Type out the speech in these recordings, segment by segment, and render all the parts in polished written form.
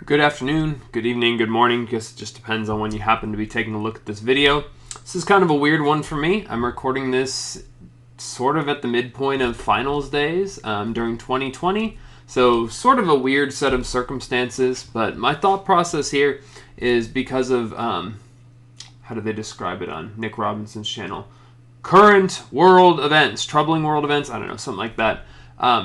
Good afternoon, good evening, good morning. Guess it just depends on when you happen to be taking a look at this video. This is kind of a weird one for me. I'm recording this sort of at the midpoint of finals days during 2020. So sort of a weird set of circumstances, but my thought process here is because of, how do they describe it on Nick Robinson's channel? Current world events, troubling world events, I don't know, something like that.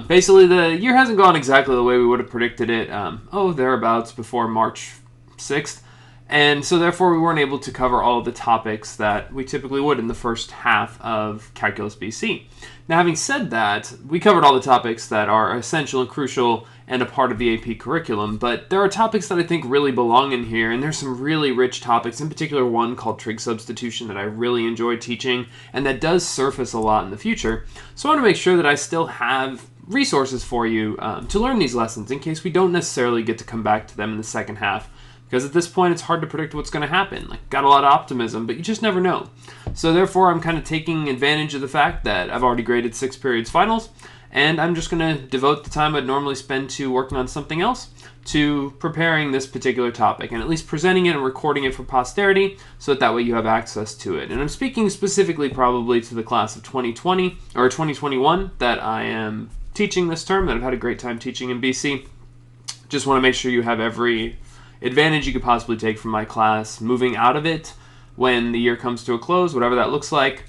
Basically, the year hasn't gone exactly the way we would have predicted it, thereabouts before March 6th. And so therefore we weren't able to cover all of the topics that we typically would in the first half of Calculus BC. Now, having said that, we covered all the topics that are essential and crucial and a part of the AP curriculum, but there are topics that I think really belong in here, and there's some really rich topics, in particular one called Trig Substitution that I really enjoy teaching, and that does surface a lot in the future. So I want to make sure that I still have resources for you to learn these lessons in case we don't necessarily get to come back to them in the second half. Because at this point, it's hard to predict what's going to happen. Like, got a lot of optimism, but you just never know. So therefore, I'm kind of taking advantage of the fact that I've already graded 6 periods finals, and I'm just going to devote the time I'd normally spend to working on something else to preparing this particular topic, and at least presenting it and recording it for posterity, so that way you have access to it. And I'm speaking specifically probably to the class of 2020, or 2021, that I am teaching this term, that I've had a great time teaching in BC. Just want to make sure you have every advantage you could possibly take from my class moving out of it when the year comes to a close, whatever that looks like.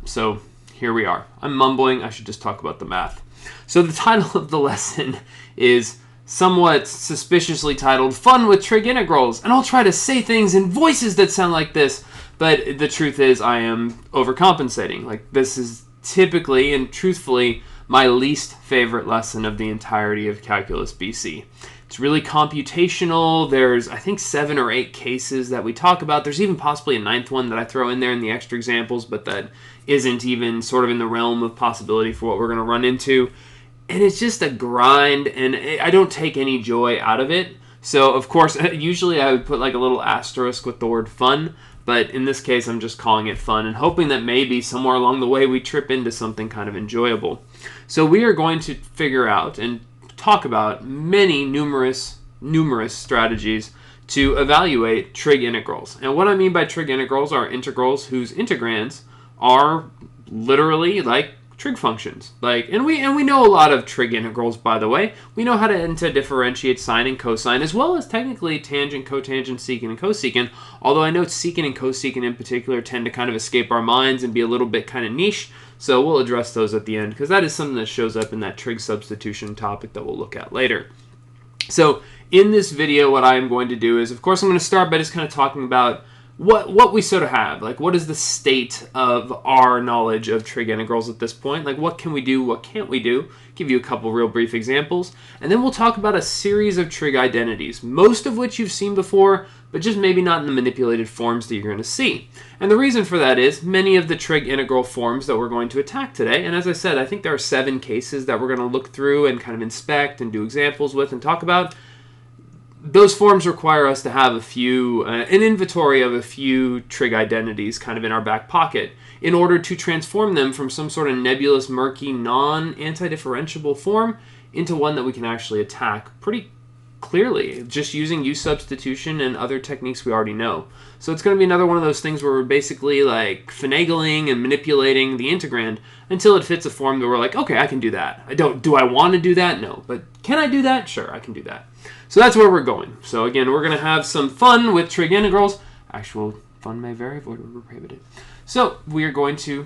So here we are. I'm mumbling. I should just talk about the math. So the title of the lesson is somewhat suspiciously titled Fun with Trig Integrals, and I'll try to say things in voices that sound like this, but the truth is I am overcompensating. Like, this is typically and truthfully my least favorite lesson of the entirety of Calculus BC. It's really computational. There's, I think, 7 or 8 cases that we talk about. There's even possibly a 9th one that I throw in there in the extra examples, but that isn't even sort of in the realm of possibility for what we're going to run into. And it's just a grind, and I don't take any joy out of it. So, of course, usually I would put like a little asterisk with the word fun, but in this case, I'm just calling it fun and hoping that maybe somewhere along the way we trip into something kind of enjoyable. So we are going to figure out and talk about many numerous strategies to evaluate trig integrals. And what I mean by trig integrals are integrals whose integrands are literally like trig functions. And we know a lot of trig integrals, by the way. We know how to differentiate sine and cosine, as well as technically tangent, cotangent, secant, and cosecant. Although I know secant and cosecant in particular tend to kind of escape our minds and be a little bit kind of niche. So we'll address those at the end, because that is something that shows up in that trig substitution topic that we'll look at later. So in this video, what I'm going to do is, of course, I'm going to start by just kind of talking about what we sort of have. Like, what is the state of our knowledge of trig integrals at this point? Like, what can we do? What can't we do? Give you a couple real brief examples. And then we'll talk about a series of trig identities, most of which you've seen before, but just maybe not in the manipulated forms that you're going to see. And the reason for that is many of the trig integral forms that we're going to attack today, and as I said, I think there are 7 cases that we're going to look through and kind of inspect and do examples with and talk about. Those forms require us to have an inventory of a few trig identities kind of in our back pocket in order to transform them from some sort of nebulous, murky, non-antidifferentiable form into one that we can actually attack pretty clearly, just using use substitution and other techniques we already know. So it's going to be another one of those things where we're basically like finagling and manipulating the integrand until it fits a form that we're like, okay, I can do that. Do I want to do that? No. But can I do that? Sure, I can do that. So that's where we're going. So again, we're going to have some fun with trig integrals. Actual fun may vary, void where prohibited. So we are going to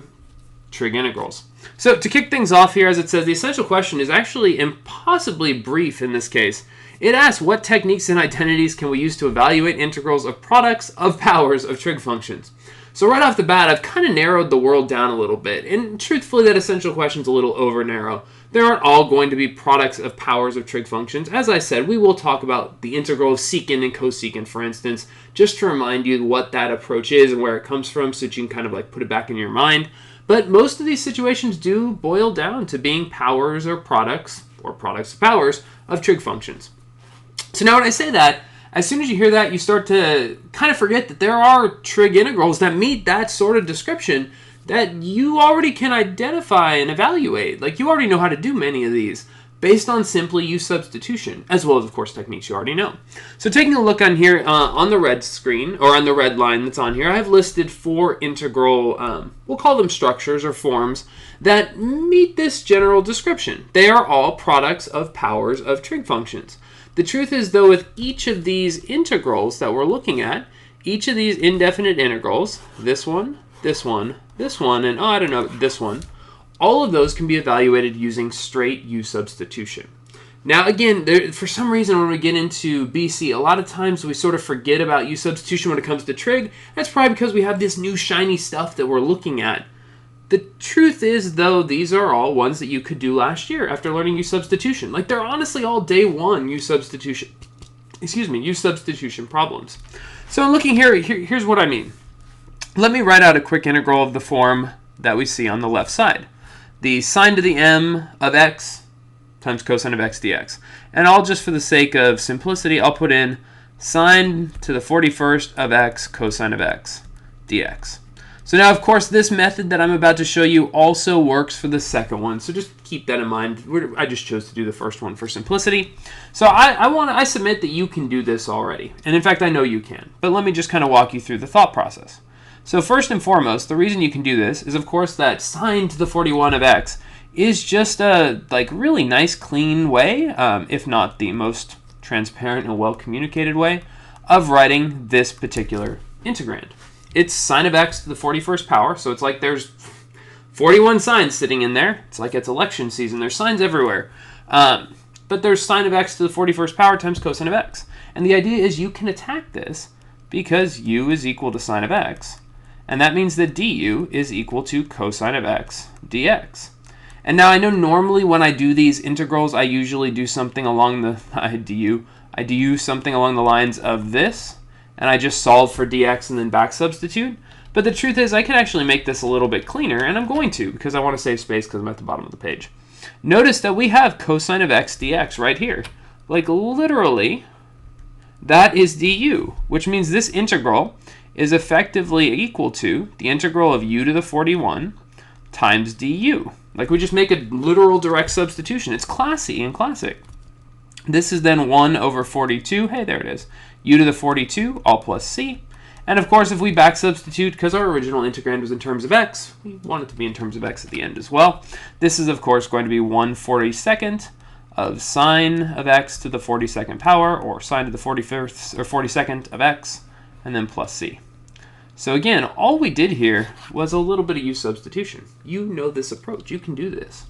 trig integrals. So to kick things off here, as it says, the essential question is actually impossibly brief in this case. It asks, what techniques and identities can we use to evaluate integrals of products of powers of trig functions? So right off the bat, I've kind of narrowed the world down a little bit. And truthfully, that essential question is a little over narrow. There aren't all going to be products of powers of trig functions. As I said, we will talk about the integral of secant and cosecant, for instance, just to remind you what that approach is and where it comes from so that you can kind of like put it back in your mind. But most of these situations do boil down to being powers or products of powers of trig functions. So now when I say that, as soon as you hear that, you start to kind of forget that there are trig integrals that meet that sort of description that you already can identify and evaluate. Like, you already know how to do many of these. based on simply use substitution, as well as, of course, techniques you already know. So taking a look on here on the red screen, or on the red line that's on here, I've listed 4 integral, we'll call them structures or forms, that meet this general description. They are all products of powers of trig functions. The truth is, though, with each of these integrals that we're looking at, each of these indefinite integrals, this one, this one, this one, and I don't know, this one, all of those can be evaluated using straight use substitution. Now, again, for some reason, when we get into BC, a lot of times we sort of forget about use substitution when it comes to trig. That's probably because we have this new shiny stuff that we're looking at. The truth is, though, these are all ones that you could do last year after learning use substitution. Like, they're honestly all day one use substitution problems. So I'm looking here, here's what I mean. Let me write out a quick integral of the form that we see on the left side. The sine to the m of x times cosine of x dx. And I'll just, for the sake of simplicity, I'll put in sine to the 41st of x cosine of x dx. So now, of course, this method that I'm about to show you also works for the second one. So just keep that in mind. I just chose to do the first one for simplicity. So I submit that you can do this already. And in fact, I know you can. But let me just kind of walk you through the thought process. So first and foremost, the reason you can do this is, of course, that sine to the 41 of x is just a really nice, clean way, if not the most transparent and well-communicated way, of writing this particular integrand. It's sine of x to the 41st power, so it's like there's 41 signs sitting in there. It's like it's election season. There's signs everywhere. But there's sine of x to the 41st power times cosine of x. And the idea is you can attack this because u is equal to sine of x. And that means that du is equal to cosine of x dx. And now I know normally when I do these integrals, I usually do something along the, I do something along the lines of this. And I just solve for dx and then back substitute. But the truth is I can actually make this a little bit cleaner, and I'm going to because I want to save space because I'm at the bottom of the page. Notice that we have cosine of x dx right here. Like literally, that is du, which means this integral is effectively equal to the integral of u to the 41 times du. Like we just make a literal direct substitution. It's classy and classic. This is then 1 over 42. Hey, there it is. U to the 42, all plus c. And of course, if we back substitute, because our original integrand was in terms of x, we want it to be in terms of x at the end as well. This is, of course, going to be 1/42 of sine of x to the 42nd power, or sine to the 41st or 42nd of x, and then plus c. So again, all we did here was a little bit of use substitution. You know this approach. You can do this.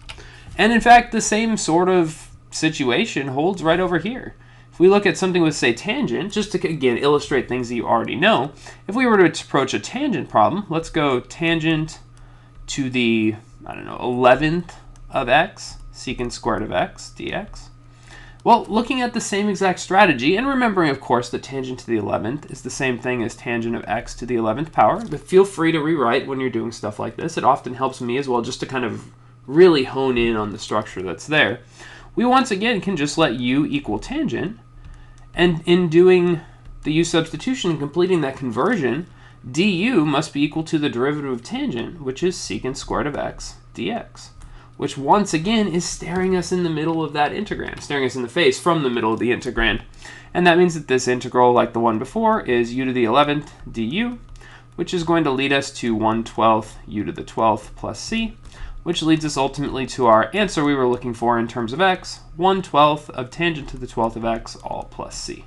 And in fact, the same sort of situation holds right over here. If we look at something with, say, tangent, just to, again, illustrate things that you already know, if we were to approach a tangent problem, let's go tangent to the, 11th of x, secant squared of x dx. Well, looking at the same exact strategy, and remembering, of course, that tangent to the 11th is the same thing as tangent of x to the 11th power, but feel free to rewrite when you're doing stuff like this. It often helps me as well just to kind of really hone in on the structure that's there. We once again can just let u equal tangent, and in doing the use substitution and completing that conversion, du must be equal to the derivative of tangent, which is secant squared of x dx, which once again is staring us in the middle of that integrand, staring us in the face from the middle of the integrand. And that means that this integral, like the one before, is u to the 11th du, which is going to lead us to 1/12 u to the 12th plus c, which leads us ultimately to our answer we were looking for in terms of x, 1/12 of tangent to the 12th of x, all plus c.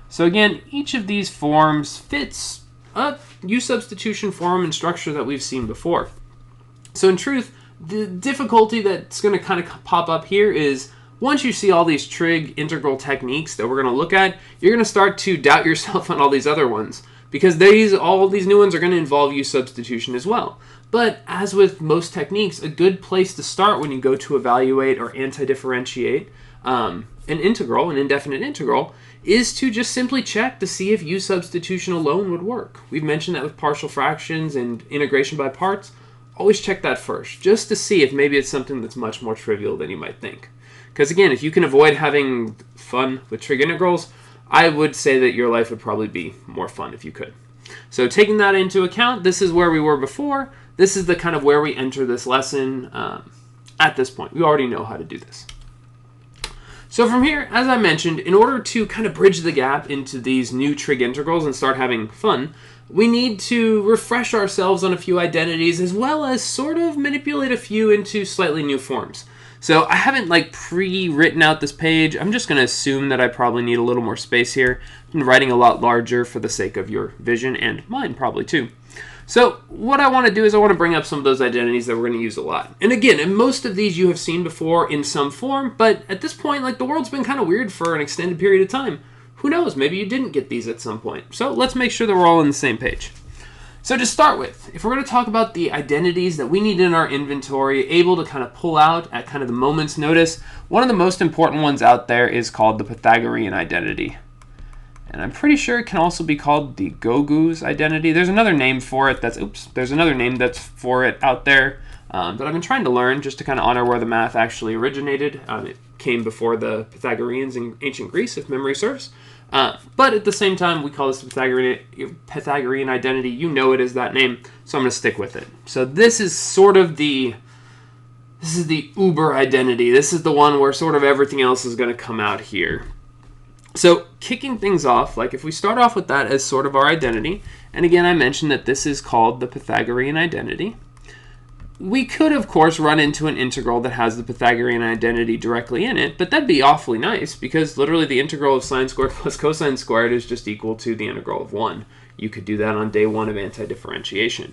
So again, each of these forms fits a use substitution form and structure that we've seen before. So in truth, the difficulty that's going to kind of pop up here is once you see all these trig integral techniques that we're going to look at, you're going to start to doubt yourself on all these other ones, because all these new ones are going to involve use substitution as well. But as with most techniques, a good place to start when you go to evaluate or anti-differentiate an integral, an indefinite integral, is to just simply check to see if use substitution alone would work. We've mentioned that with partial fractions and integration by parts. Always check that first, just to see if maybe it's something that's much more trivial than you might think. Because again, if you can avoid having fun with trig integrals, I would say that your life would probably be more fun if you could. So taking that into account, this is where we were before. This is the kind of where we enter this lesson at this point. We already know how to do this. So from here, as I mentioned, in order to kind of bridge the gap into these new trig integrals and start having fun, we need to refresh ourselves on a few identities as well as sort of manipulate a few into slightly new forms. So I haven't like pre-written out this page. I'm just going to assume that I probably need a little more space here. I'm writing a lot larger for the sake of your vision and mine probably too. So what I want to do is I want to bring up some of those identities that we're going to use a lot. And again, in most of these you have seen before in some form, but at this point, like the world's been kind of weird for an extended period of time. Who knows, maybe you didn't get these at some point. So let's make sure that we're all on the same page. So to start with, if we're going to talk about the identities that we need in our inventory, able to kind of pull out at kind of the moment's notice, one of the most important ones out there is called the Pythagorean identity. And I'm pretty sure it can also be called the Gogu's identity. There's another name for it there's another name that's for it out there that I've been trying to learn just to kind of honor where the math actually originated. It came before the Pythagoreans in ancient Greece, if memory serves. But at the same time, we call this the Pythagorean identity. You know it as that name, so I'm going to stick with it. So this is sort of the uber identity. This is the one where sort of everything else is going to come out here. So kicking things off, like if we start off with that as sort of our identity, and again I mentioned that this is called the Pythagorean identity, we could of course run into an integral that has the Pythagorean identity directly in it, but that'd be awfully nice because literally the integral of sine squared plus cosine squared is just equal to the integral of 1. You could do that on day 1 of antidifferentiation.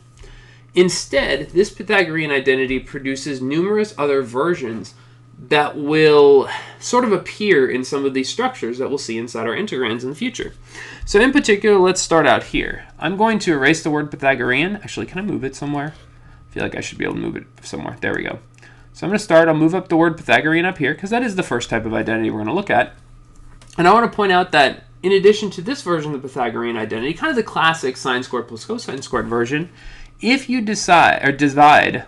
Instead, this Pythagorean identity produces numerous other versions that will sort of appear in some of these structures that we'll see inside our integrands in the future. So in particular, let's start out here. I'm going to erase the word Pythagorean. Actually, can I move it somewhere? I feel like I should be able to move it somewhere. There we go. So I'm going to start. I'll move up the word Pythagorean up here because that is the first type of identity we're going to look at. And I want to point out that in addition to this version of the Pythagorean identity, kind of the classic sine squared plus cosine squared version, if you divide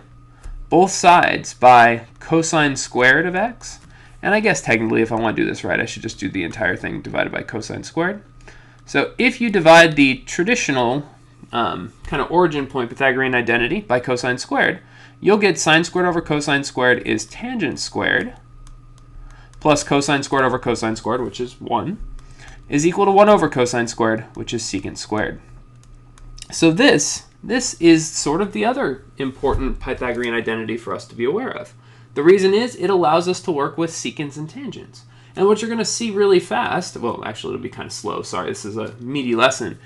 both sides by cosine squared of x, and I guess technically if I want to do this right, I should just do the entire thing divided by cosine squared. So if you divide the traditional kind of origin point Pythagorean identity by cosine squared, you'll get sine squared over cosine squared is tangent squared plus cosine squared over cosine squared, which is 1, is equal to 1 over cosine squared, which is secant squared. So this is sort of the other important Pythagorean identity for us to be aware of. The reason is it allows us to work with secants and tangents. And what you're going to see really fast, well, actually it'll be kind of slow, sorry, this is a meaty lesson,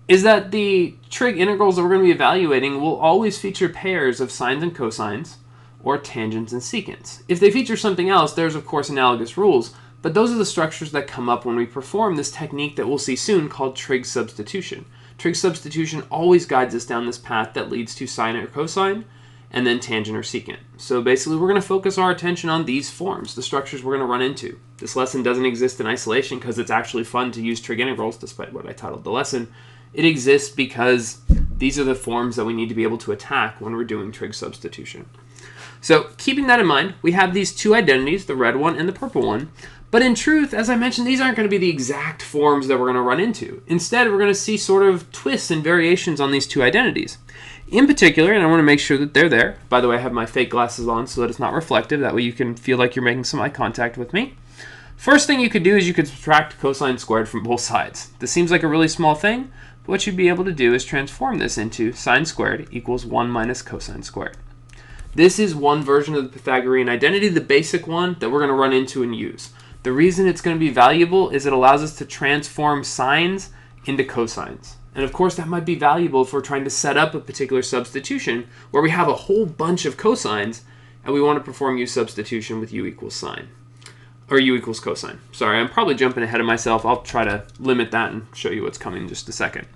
is that the trig integrals that we're going to be evaluating will always feature pairs of sines and cosines, or tangents and secants. If they feature something else, there's of course analogous rules, but those are the structures that come up when we perform this technique that we'll see soon called trig substitution. Trig substitution always guides us down this path that leads to sine or cosine, and then tangent or secant. So basically we're going to focus our attention on these forms, the structures we're going to run into. This lesson doesn't exist in isolation because it's actually fun to use trig integrals, despite what I titled the lesson. It exists because these are the forms that we need to be able to attack when we're doing trig substitution. So keeping that in mind, we have these two identities, the red one and the purple one. But in truth, as I mentioned, these aren't going to be the exact forms that we're going to run into. Instead, we're going to see sort of twists and variations on these two identities. In particular, and I want to make sure that they're there. By the way, I have my fake glasses on so that it's not reflective. That way you can feel like you're making some eye contact with me. First thing you could do is you could subtract cosine squared from both sides. This seems like a really small thing, but what you'd be able to do is transform this into sine squared equals 1 minus cosine squared. This is one version of the Pythagorean identity, the basic one that we're going to run into and use. The reason it's going to be valuable is it allows us to transform sines into cosines. And of course that might be valuable if we're trying to set up a particular substitution where we have a whole bunch of cosines and we want to perform u substitution with u equals sine. Or u equals cosine. Sorry, I'm probably jumping ahead of myself. I'll try to limit that and show you what's coming in just a second.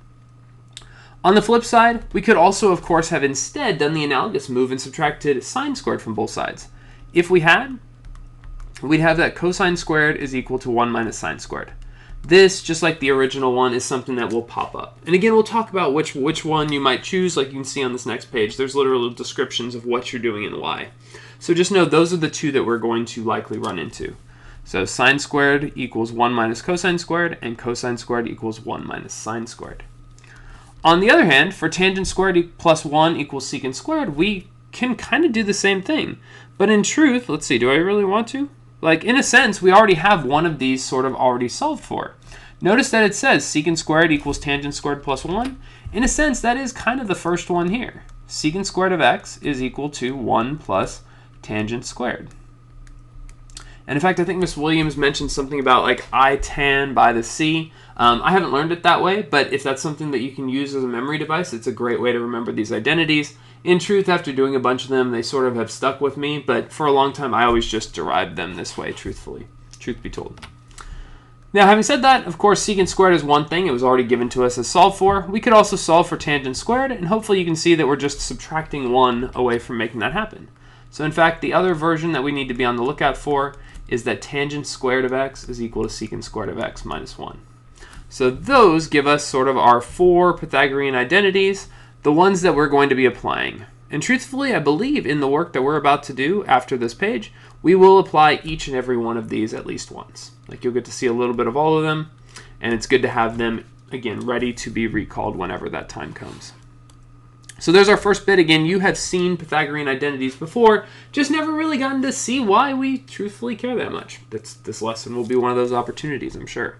On the flip side, we could also of course have instead done the analogous move and subtracted sine squared from both sides. If we had, we'd have that cosine squared is equal to 1 minus sine squared. This, just like the original one, is something that will pop up. And again, we'll talk about which one you might choose, like you can see on this next page. There's literal descriptions of what you're doing and why. So just know those are the two that we're going to likely run into. So sine squared equals 1 minus cosine squared, and cosine squared equals 1 minus sine squared. On the other hand, for tangent squared plus 1 equals secant squared, we can kind of do the same thing. But in truth, let's see, do I really want to? like in a sense, we already have one of these sort of already solved for. Notice that it says secant squared equals tangent squared plus 1. In a sense, that is kind of the first one here. Secant squared of x is equal to 1 plus tangent squared. And in fact, I think Miss Williams mentioned something about like I tan by the c. I haven't learned it that way, but if that's something that you can use as a memory device, it's a great way to remember these identities. In truth, after doing a bunch of them, they sort of have stuck with me, but for a long time, I always just derived them this way, truthfully, truth be told. Now, having said that, of course, secant squared is one thing. It was already given to us as solved for. We could also solve for tangent squared, and hopefully you can see that we're just subtracting 1 away from making that happen. So in fact, the other version that we need to be on the lookout for is that tangent squared of x is equal to secant squared of x minus 1. So those give us sort of our 4 Pythagorean identities, the ones that we're going to be applying. And truthfully, I believe in the work that we're about to do after this page, we will apply each and every one of these at least once. Like you'll get to see a little bit of all of them, and it's good to have them, again, ready to be recalled whenever that time comes. So there's our first bit. Again, you have seen Pythagorean identities before, just never really gotten to see why we truthfully care that much. This lesson will be one of those opportunities, I'm sure.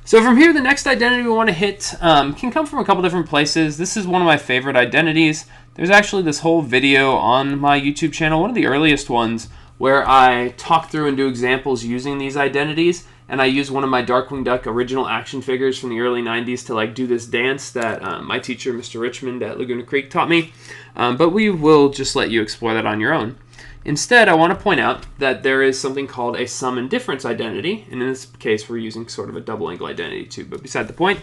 So from here, the next identity we want to hit can come from a couple different places. This is one of my favorite identities. There's actually this whole video on my YouTube channel, one of the earliest ones, where I talk through and do examples using these identities. And I use one of my Darkwing Duck original action figures from the early 90s to like do this dance that my teacher, Mr. Richmond at Laguna Creek, taught me. But we will just let you explore that on your own. Instead, I want to point out that there is something called a sum and difference identity. And in this case, we're using sort of a double angle identity too. But beside the point,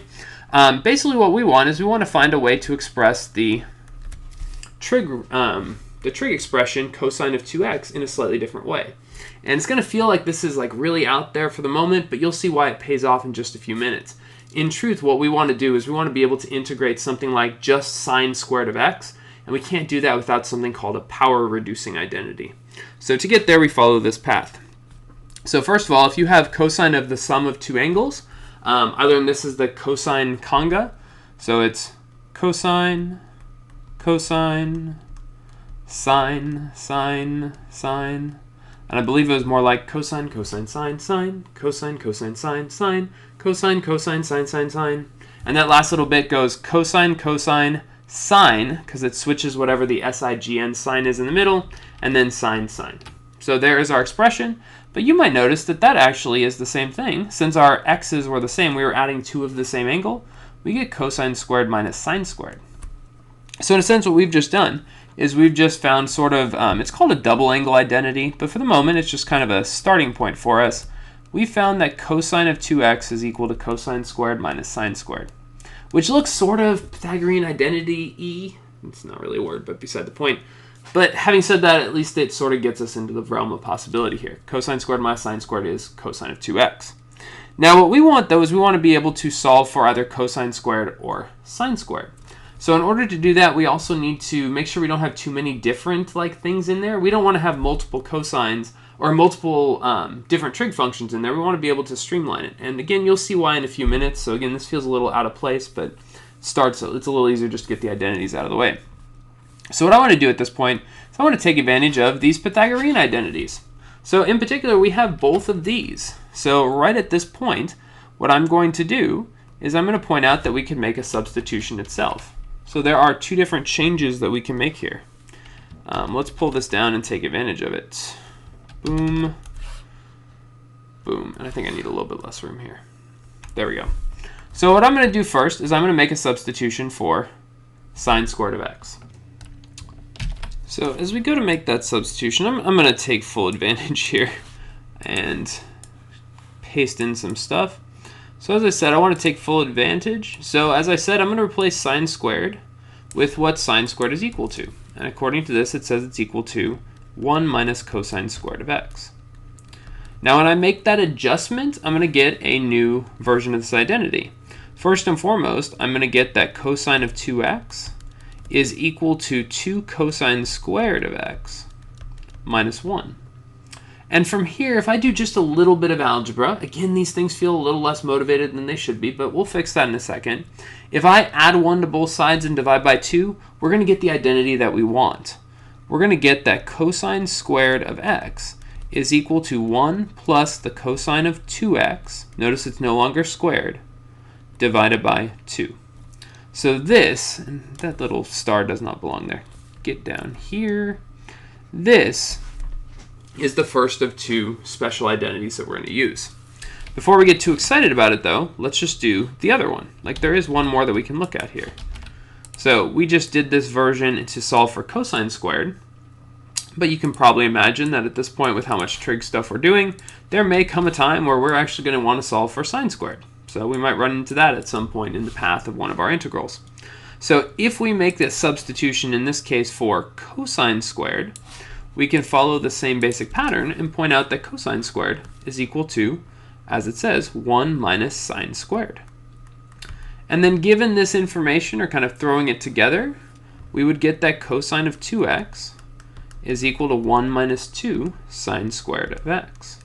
basically what we want is we want to find a way to express the trig expression cosine of 2x in a slightly different way. And it's going to feel like this is like really out there for the moment, but you'll see why it pays off in just a few minutes. In truth, what we want to do is we want to be able to integrate something like just sine squared of x, and we can't do that without something called a power reducing identity. So to get there, we follow this path. So first of all, if you have cosine of the sum of two angles, I learned this is the cosine conga. So it's cosine, cosine, sine, sine, sine. And I believe it was more like cosine, cosine, sine, sine, cosine, cosine, sine, sine, cosine, cosine, sine, sine, sine. And that last little bit goes cosine, cosine, sine, because it switches whatever the SIGN sign is in the middle, and then sine, sine. So there is our expression. But you might notice that that actually is the same thing. Since our x's were the same, we were adding two of the same angle, we get cosine squared minus sine squared. So in a sense, what we've just done is we've just found sort of, it's called a double angle identity, but for the moment it's just kind of a starting point for us. We found that cosine of 2x is equal to cosine squared minus sine squared, which looks sort of Pythagorean identity-y. It's not really a word, but beside the point. But having said that, at least it sort of gets us into the realm of possibility here. Cosine squared minus sine squared is cosine of 2x. Now what we want, though, is we want to be able to solve for either cosine squared or sine squared. So in order to do that, we also need to make sure we don't have too many different things in there. We don't want to have multiple cosines or multiple different trig functions in there. We want to be able to streamline it. And again, you'll see why in a few minutes. So again, this feels a little out of place, but it's a little easier just to get the identities out of the way. So what I want to do at this point is I want to take advantage of these Pythagorean identities. So in particular, we have both of these. So right at this point, what I'm going to do is I'm going to point out that we can make a substitution itself. So there are two different changes that we can make here. Let's pull this down and take advantage of it. Boom, boom. And I think I need a little bit less room here. There we go. So what I'm going to do first is I'm going to make a substitution for sine squared of x. So as we go to make that substitution, I'm going to take full advantage here and paste in some stuff. So as I said, I want to take full advantage. So as I said, I'm going to replace sine squared with what sine squared is equal to. And according to this, it says it's equal to 1 minus cosine squared of x. Now when I make that adjustment, I'm going to get a new version of this identity. First and foremost, I'm going to get that cosine of 2x is equal to 2 cosine squared of x minus 1. And from here, if I do just a little bit of algebra, again, these things feel a little less motivated than they should be, but we'll fix that in a second. If I add 1 to both sides and divide by 2, we're going to get the identity that we want. We're going to get that cosine squared of x is equal to 1 plus the cosine of 2x, notice it's no longer squared, divided by 2. So this, and that little star does not belong there, get down here, this is the first of two special identities that we're going to use. Before we get too excited about it though, let's just do the other one. Like there is one more that we can look at here. So we just did this version to solve for cosine squared, but you can probably imagine that at this point with how much trig stuff we're doing, there may come a time where we're actually going to want to solve for sine squared. So we might run into that at some point in the path of one of our integrals. So if we make this substitution in this case for cosine squared, we can follow the same basic pattern and point out that cosine squared is equal to, as it says, 1 minus sine squared. And then given this information, or kind of throwing it together, we would get that cosine of 2x is equal to 1 minus 2 sine squared of x.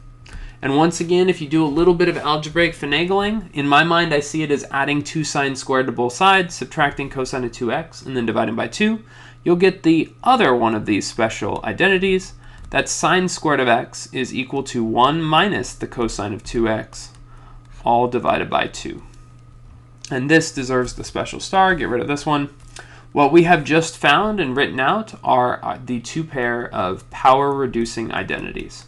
And once again, if you do a little bit of algebraic finagling, in my mind I see it as adding 2 sine squared to both sides, subtracting cosine of 2x, and then dividing by 2. You'll get the other one of these special identities, that sine squared of x is equal to 1 minus the cosine of 2x, all divided by 2. And this deserves the special star, get rid of this one. What we have just found and written out are the two pair of power reducing identities.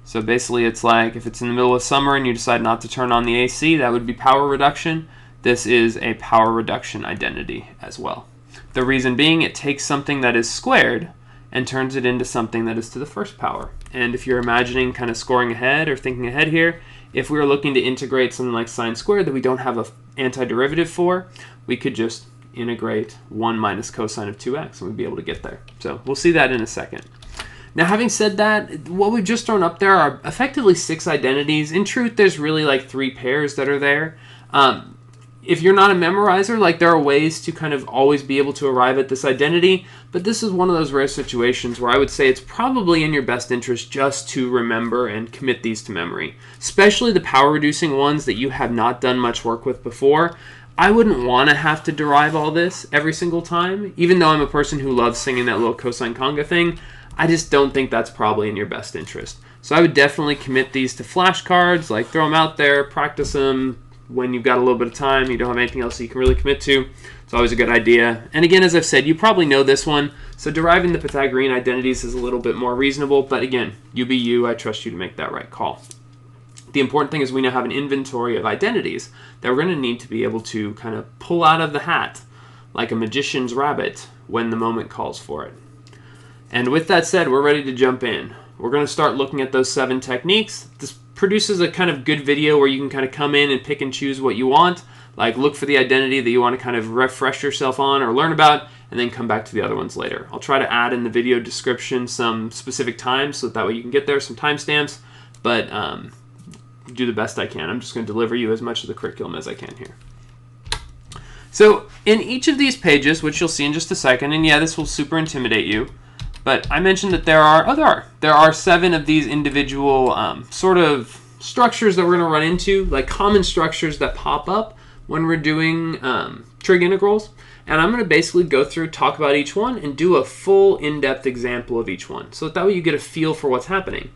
So basically it's like if it's in the middle of summer and you decide not to turn on the AC, that would be power reduction. This is a power reduction identity as well. The reason being it takes something that is squared and turns it into something that is to the first power. And if you're imagining kind of scoring ahead or thinking ahead here, if we were looking to integrate something like sine squared that we don't have an antiderivative for, we could just integrate 1 minus cosine of 2x and we'd be able to get there. So we'll see that in a second. Now, having said that, what we've just thrown up there are effectively 6 identities. In truth, there's really like 3 pairs that are there. If you're not a memorizer, like there are ways to kind of always be able to arrive at this identity, but this is one of those rare situations where I would say it's probably in your best interest just to remember and commit these to memory, especially the power reducing ones that you have not done much work with before. I wouldn't want to have to derive all this every single time, even though I'm a person who loves singing that little cosine conga thing. I just don't think that's probably in your best interest. So I would definitely commit these to flashcards, like throw them out there, practice them when you've got a little bit of time, you don't have anything else you can really commit to. It's always a good idea. And again, as I've said, you probably know this one, so deriving the Pythagorean identities is a little bit more reasonable, but again, you be you, I trust you to make that right call. The important thing is we now have an inventory of identities that we're going to need to be able to kind of pull out of the hat like a magician's rabbit when the moment calls for it. And with that said, we're ready to jump in. We're going to start looking at those 7 techniques. This produces a kind of good video where you can kind of come in and pick and choose what you want, like look for the identity that you want to kind of refresh yourself on or learn about, and then come back to the other ones later. I'll try to add in the video description some specific times so that way you can get there, some timestamps, but do the best I can. I'm just going to deliver you as much of the curriculum as I can here. So in each of these pages, which you'll see in just a second, and yeah, this will super intimidate you, but I mentioned that there are 7 of these individual sort of structures that we're going to run into, like common structures that pop up when we're doing trig integrals. And I'm going to basically go through, talk about each one, and do a full in-depth example of each one. So that way you get a feel for what's happening.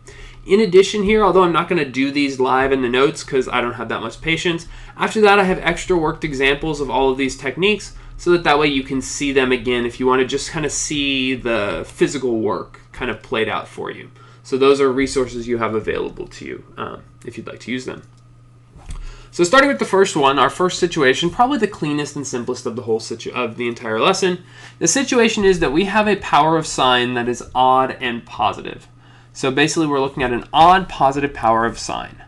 In addition here, although I'm not going to do these live in the notes because I don't have that much patience, after that I have extra worked examples of all of these techniques so that way you can see them again if you want to just kind of see the physical work kind of played out for you. So those are resources you have available to you if you'd like to use them. So starting with the first one, our first situation, probably the cleanest and simplest of the whole of the entire lesson. The situation is that we have a power of sine that is odd and positive. So basically we're looking at an odd positive power of sine.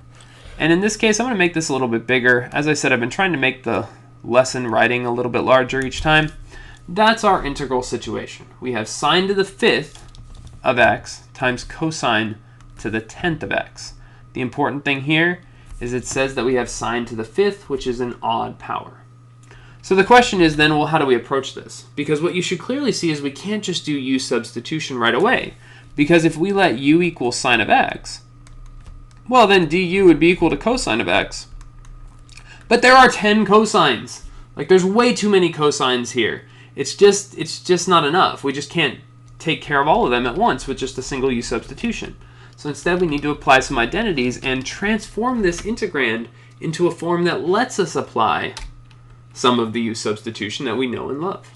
And in this case, I'm going to make this a little bit bigger. As I said, I've been trying to make the lesson writing a little bit larger each time. That's our integral situation. We have sine to the 5th of x times cosine to the 10th of x. The important thing here is it says that we have sine to the 5th, which is an odd power. So the question is then, well, how do we approach this? Because what you should clearly see is we can't just do u substitution right away. Because if we let u equal sine of x, well, then du would be equal to cosine of x. But there are 10 cosines. Like, there's way too many cosines here. It's just not enough. We just can't take care of all of them at once with just a single u substitution. So instead we need to apply some identities and transform this integrand into a form that lets us apply some of the u substitution that we know and love.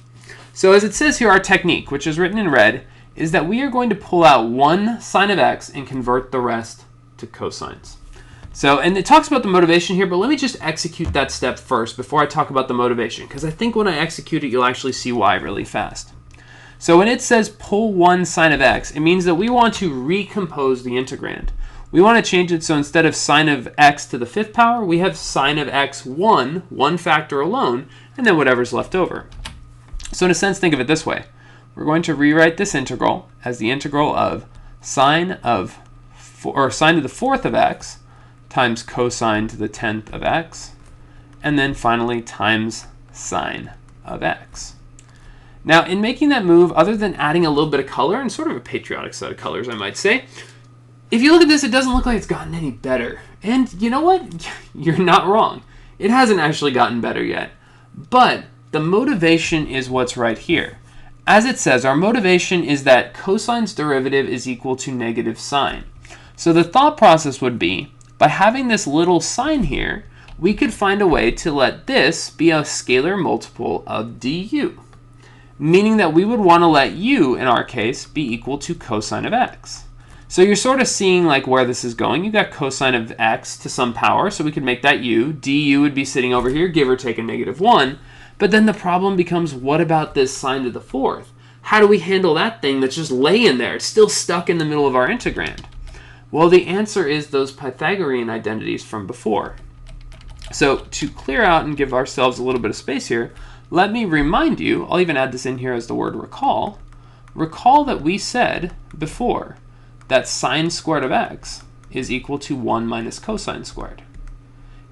So as it says here, our technique, which is written in red, is that we are going to pull out one sine of x and convert the rest to cosines. So, and it talks about the motivation here, but let me just execute that step first before I talk about the motivation, because I think when I execute it, you'll actually see why really fast. So when it says pull one sine of x, it means that we want to recompose the integrand. We want to change it so instead of sine of x to the 5th power, we have sine of x 1 factor alone, and then whatever's left over. So in a sense, think of it this way. We're going to rewrite this integral as the integral of sine to the 4th of x times cosine to the 10th of x, and then finally times sine of x. Now, in making that move, other than adding a little bit of color, and sort of a patriotic set of colors, I might say, if you look at this, it doesn't look like it's gotten any better. And you know what? You're not wrong. It hasn't actually gotten better yet. But the motivation is what's right here. As it says, our motivation is that cosine's derivative is equal to negative sine. So the thought process would be, by having this little sign here, we could find a way to let this be a scalar multiple of du, meaning that we would want to let u, in our case, be equal to cosine of x. So you're sort of seeing like where this is going. You've got cosine of x to some power, so we could make that u. Du would be sitting over here, give or take a -1. But then the problem becomes, what about this sine to the 4th? How do we handle that thing that's just laying there? It's still stuck in the middle of our integrand. Well, the answer is those Pythagorean identities from before. So to clear out and give ourselves a little bit of space here, let me remind you, I'll even add this in here as the word recall. Recall that we said before that sine squared of x is equal to 1 minus cosine squared.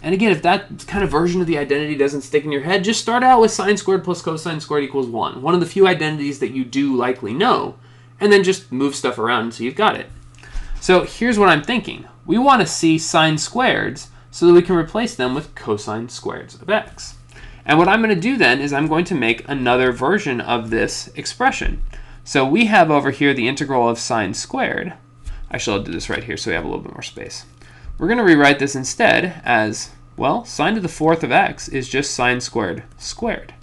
And again, if that kind of version of the identity doesn't stick in your head, just start out with sine squared plus cosine squared equals 1. One of the few identities that you do likely know, and then just move stuff around until you've got it. So here's what I'm thinking. We want to see sine squareds so that we can replace them with cosine squareds of x. And what I'm going to do then is I'm going to make another version of this expression. So we have over here the integral of sine squared. Actually, I'll do this right here so we have a little bit more space. We're going to rewrite this instead as, well, sine to the 4th of x is just sine squared squared.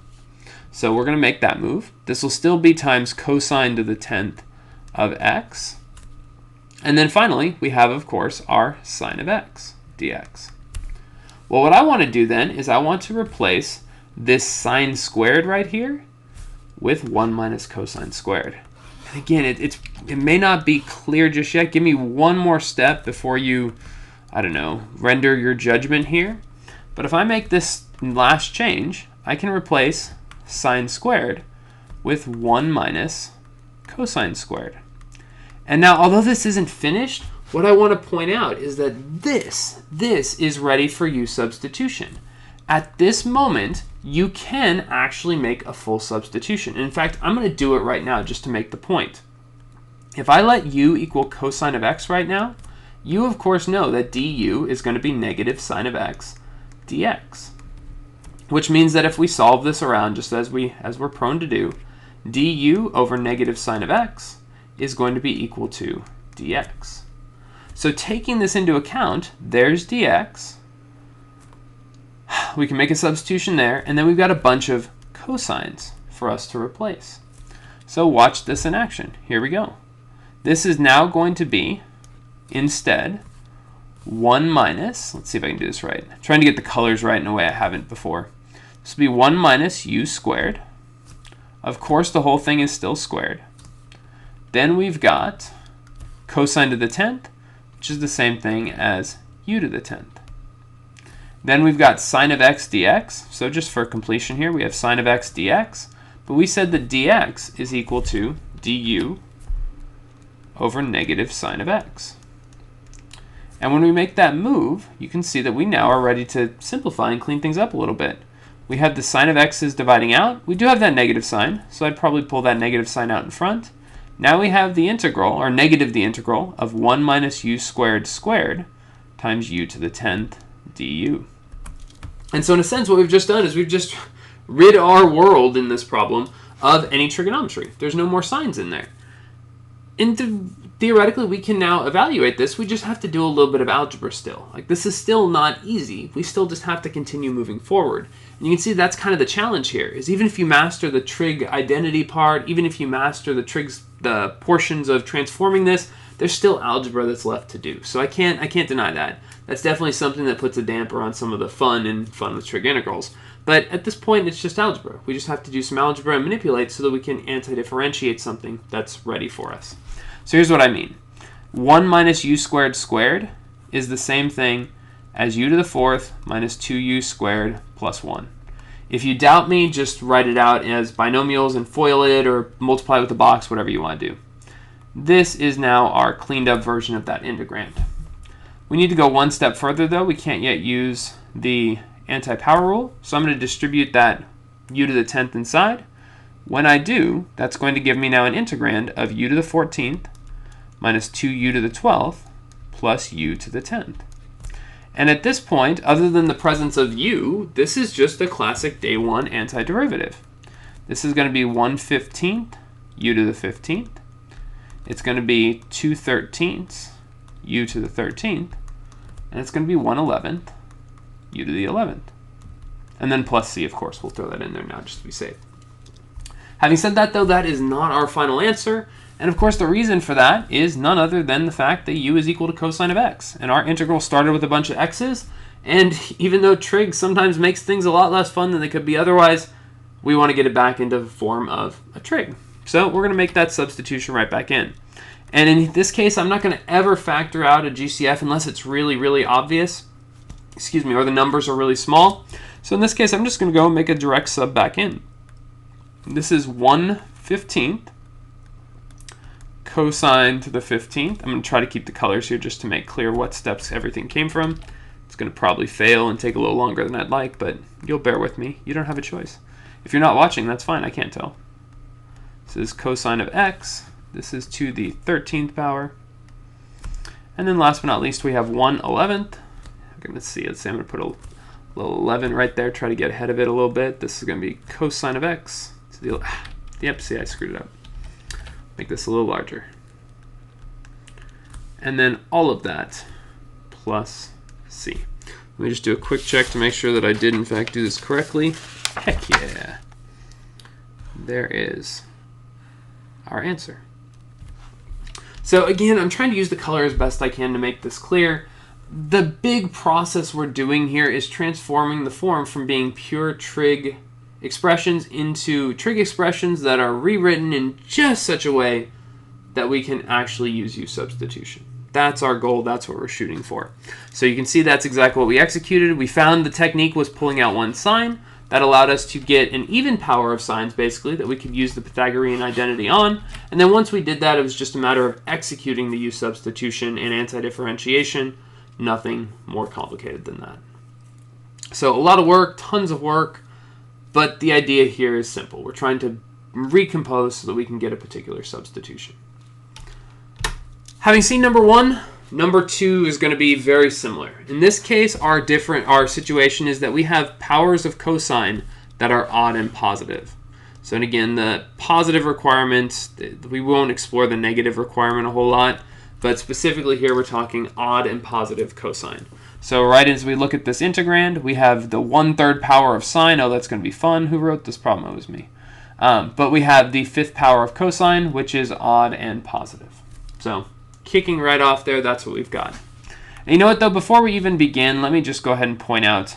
So we're going to make that move. This will still be times cosine to the 10th of x. And then finally, we have, of course, our sine of x dx. Well, what I want to do then is I want to replace this sine squared right here with 1 minus cosine squared. And again, it may not be clear just yet. Give me one more step before you, I don't know, render your judgment here. But if I make this last change, I can replace sine squared with 1 minus cosine squared. And now, although this isn't finished, what I want to point out is that this is ready for u substitution. At this moment, you can actually make a full substitution. In fact, I'm going to do it right now just to make the point. If I let u equal cosine of x right now, you of course know that du is going to be negative sine of x dx. Which means that if we solve this around just as we're prone to do, du over negative sine of x is going to be equal to dx. So taking this into account, there's dx. We can make a substitution there, and then we've got a bunch of cosines for us to replace. So watch this in action. Here we go. This is now going to be, instead, 1 minus, let's see if I can do this right. I'm trying to get the colors right in a way I haven't before. This will be 1 minus u squared. Of course, the whole thing is still squared. Then we've got cosine to the 10th, which is the same thing as u to the 10th. Then we've got sine of x dx. So just for completion here, we have sine of x dx. But we said that dx is equal to du over negative sine of x. And when we make that move, you can see that we now are ready to simplify and clean things up a little bit. We have the sine of x is dividing out. We do have that negative sign, so I'd probably pull that negative sign out in front. Now we have the integral, or negative the integral, of 1 minus u squared squared times u to the 10th du. And so in a sense, what we've just done is we've just rid our world in this problem of any trigonometry. There's no more signs in there. And theoretically, we can now evaluate this. We just have to do a little bit of algebra still. Like, this is still not easy. We still just have to continue moving forward. And you can see that's kind of the challenge here, is even if you master the trig identity part, even if you master the portions of transforming this, there's still algebra that's left to do. So I can't deny that. That's definitely something that puts a damper on some of the fun with trig integrals. But at this point, it's just algebra. We just have to do some algebra and manipulate so that we can anti-differentiate something that's ready for us. So here's what I mean. 1 minus u squared squared is the same thing as u to the fourth minus 2u squared plus 1. If you doubt me, just write it out as binomials and FOIL it or multiply with the box, whatever you want to do. This is now our cleaned up version of that integrand. We need to go one step further though. We can't yet use the anti-power rule, so I'm going to distribute that u to the 10th inside. When I do, that's going to give me now an integrand of u to the 14th minus 2u to the 12th plus u to the 10th. And at this point, other than the presence of u, this is just a classic day one antiderivative. This is going to be 1/15th u to the 15th. It's going to be 2/13 u to the 13th. And it's going to be 1/11 u to the 11th. And then plus c, of course. We'll throw that in there now just to be safe. Having said that, though, that is not our final answer. And of course, the reason for that is none other than the fact that u is equal to cosine of x. And our integral started with a bunch of x's. And even though trig sometimes makes things a lot less fun than they could be otherwise, we want to get it back into the form of a trig. So we're going to make that substitution right back in. And in this case, I'm not going to ever factor out a GCF unless it's really, really obvious. Excuse me, or the numbers are really small. So in this case, I'm just going to go and make a direct sub back in. This is 1/15th cosine to the 15th. I'm going to try to keep the colors here just to make clear what steps everything came from. It's going to probably fail and take a little longer than I'd like, but you'll bear with me. You don't have a choice. If you're not watching, that's fine. I can't tell. This is cosine of x. This is to the 13th power. And then last but not least, we have 1/11th. I'm going to see. Let's say I'm going to put a little 11 right there, try to get ahead of it a little bit. This is going to be cosine of x. Yep, see, I screwed it up. Make this a little larger. And then all of that plus c. Let me just do a quick check to make sure that I did in fact do this correctly. Heck yeah. There is our answer. So again, I'm trying to use the color as best I can to make this clear. The big process we're doing here is transforming the form from being pure trig expressions into trig expressions that are rewritten in just such a way that we can actually use u substitution. That's our goal. That's what we're shooting for. So you can see that's exactly what we executed. We found the technique was pulling out one sine. That allowed us to get an even power of sines, basically, that we could use the Pythagorean identity on. And then once we did that, it was just a matter of executing the u substitution and anti-differentiation. Nothing more complicated than that. So a lot of work, tons of work, but the idea here is simple. We're trying to recompose so that we can get a particular substitution. Having seen number one, number two is going to be very similar. In this case, our situation is that we have powers of cosine that are odd and positive. So and again, the positive requirement, we won't explore the negative requirement a whole lot, but specifically here we're talking odd and positive cosine. So right as we look at this integrand, we have the 1/3 power of sine. Oh, that's going to be fun. Who wrote this problem? It was me. But we have the 5th power of cosine, which is odd and positive. So kicking right off there, that's what we've got. And you know what, though? Before we even begin, let me just go ahead and point out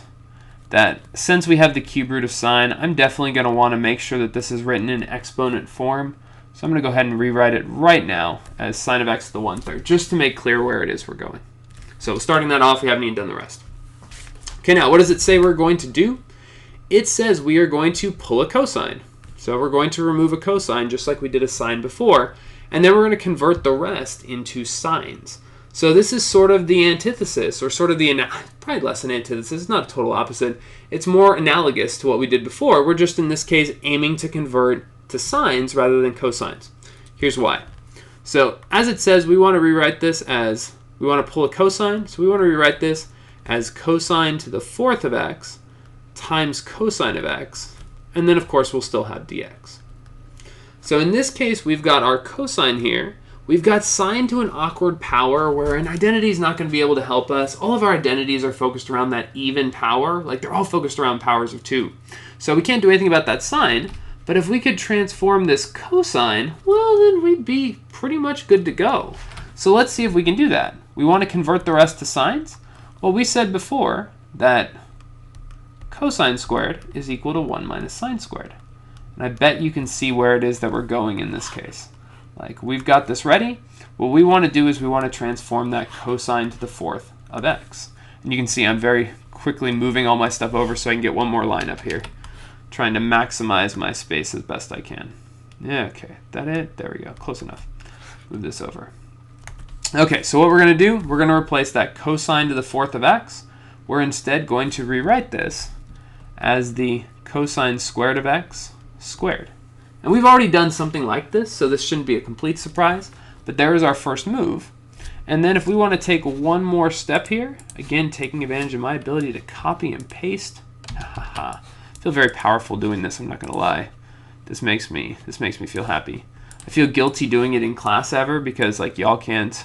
that since we have the cube root of sine, I'm definitely going to want to make sure that this is written in exponent form. So I'm going to go ahead and rewrite it right now as sine of x to the 1/3, just to make clear where it is we're going. So starting that off, we haven't even done the rest. Okay, now what does it say we're going to do? It says we are going to pull a cosine. So we're going to remove a cosine just like we did a sine before, and then we're going to convert the rest into sines. So this is sort of the antithesis, or sort of the, probably less an antithesis, it's not a total opposite. It's more analogous to what we did before. We're just in this case aiming to convert to sines rather than cosines. Here's why. So as it says, we want to rewrite this as, we want to pull a cosine, so we want to rewrite this as cosine to the 4th of x times cosine of x, and then of course we'll still have dx. So in this case, we've got our cosine here. we've got sine to an awkward power where an identity is not going to be able to help us. All of our identities are focused around that even power. Like, they're all focused around powers of 2. So we can't do anything about that sine. But if we could transform this cosine, well, then we'd be pretty much good to go. So let's see if we can do that. We want to convert the rest to sines. Well, we said before that cosine squared is equal to 1 minus sine squared. And I bet you can see where it is that we're going in this case. Like, we've got this ready. What we want to do is we want to transform that cosine to the 4th of x. And you can see I'm very quickly moving all my stuff over so I can get one more line up here, trying to maximize my space as best I can. Yeah, okay, that it? There we go, close enough. Move this over. Okay, so what we're going to do, we're going to replace that cosine to the 4th of x. We're instead going to rewrite this as the cosine squared of x squared. And we've already done something like this, so this shouldn't be a complete surprise, but there is our first move. And then if we want to take one more step here, again, taking advantage of my ability to copy and paste, I feel very powerful doing this, I'm not going to lie. This makes me feel happy. I feel guilty doing it in class ever because like y'all can't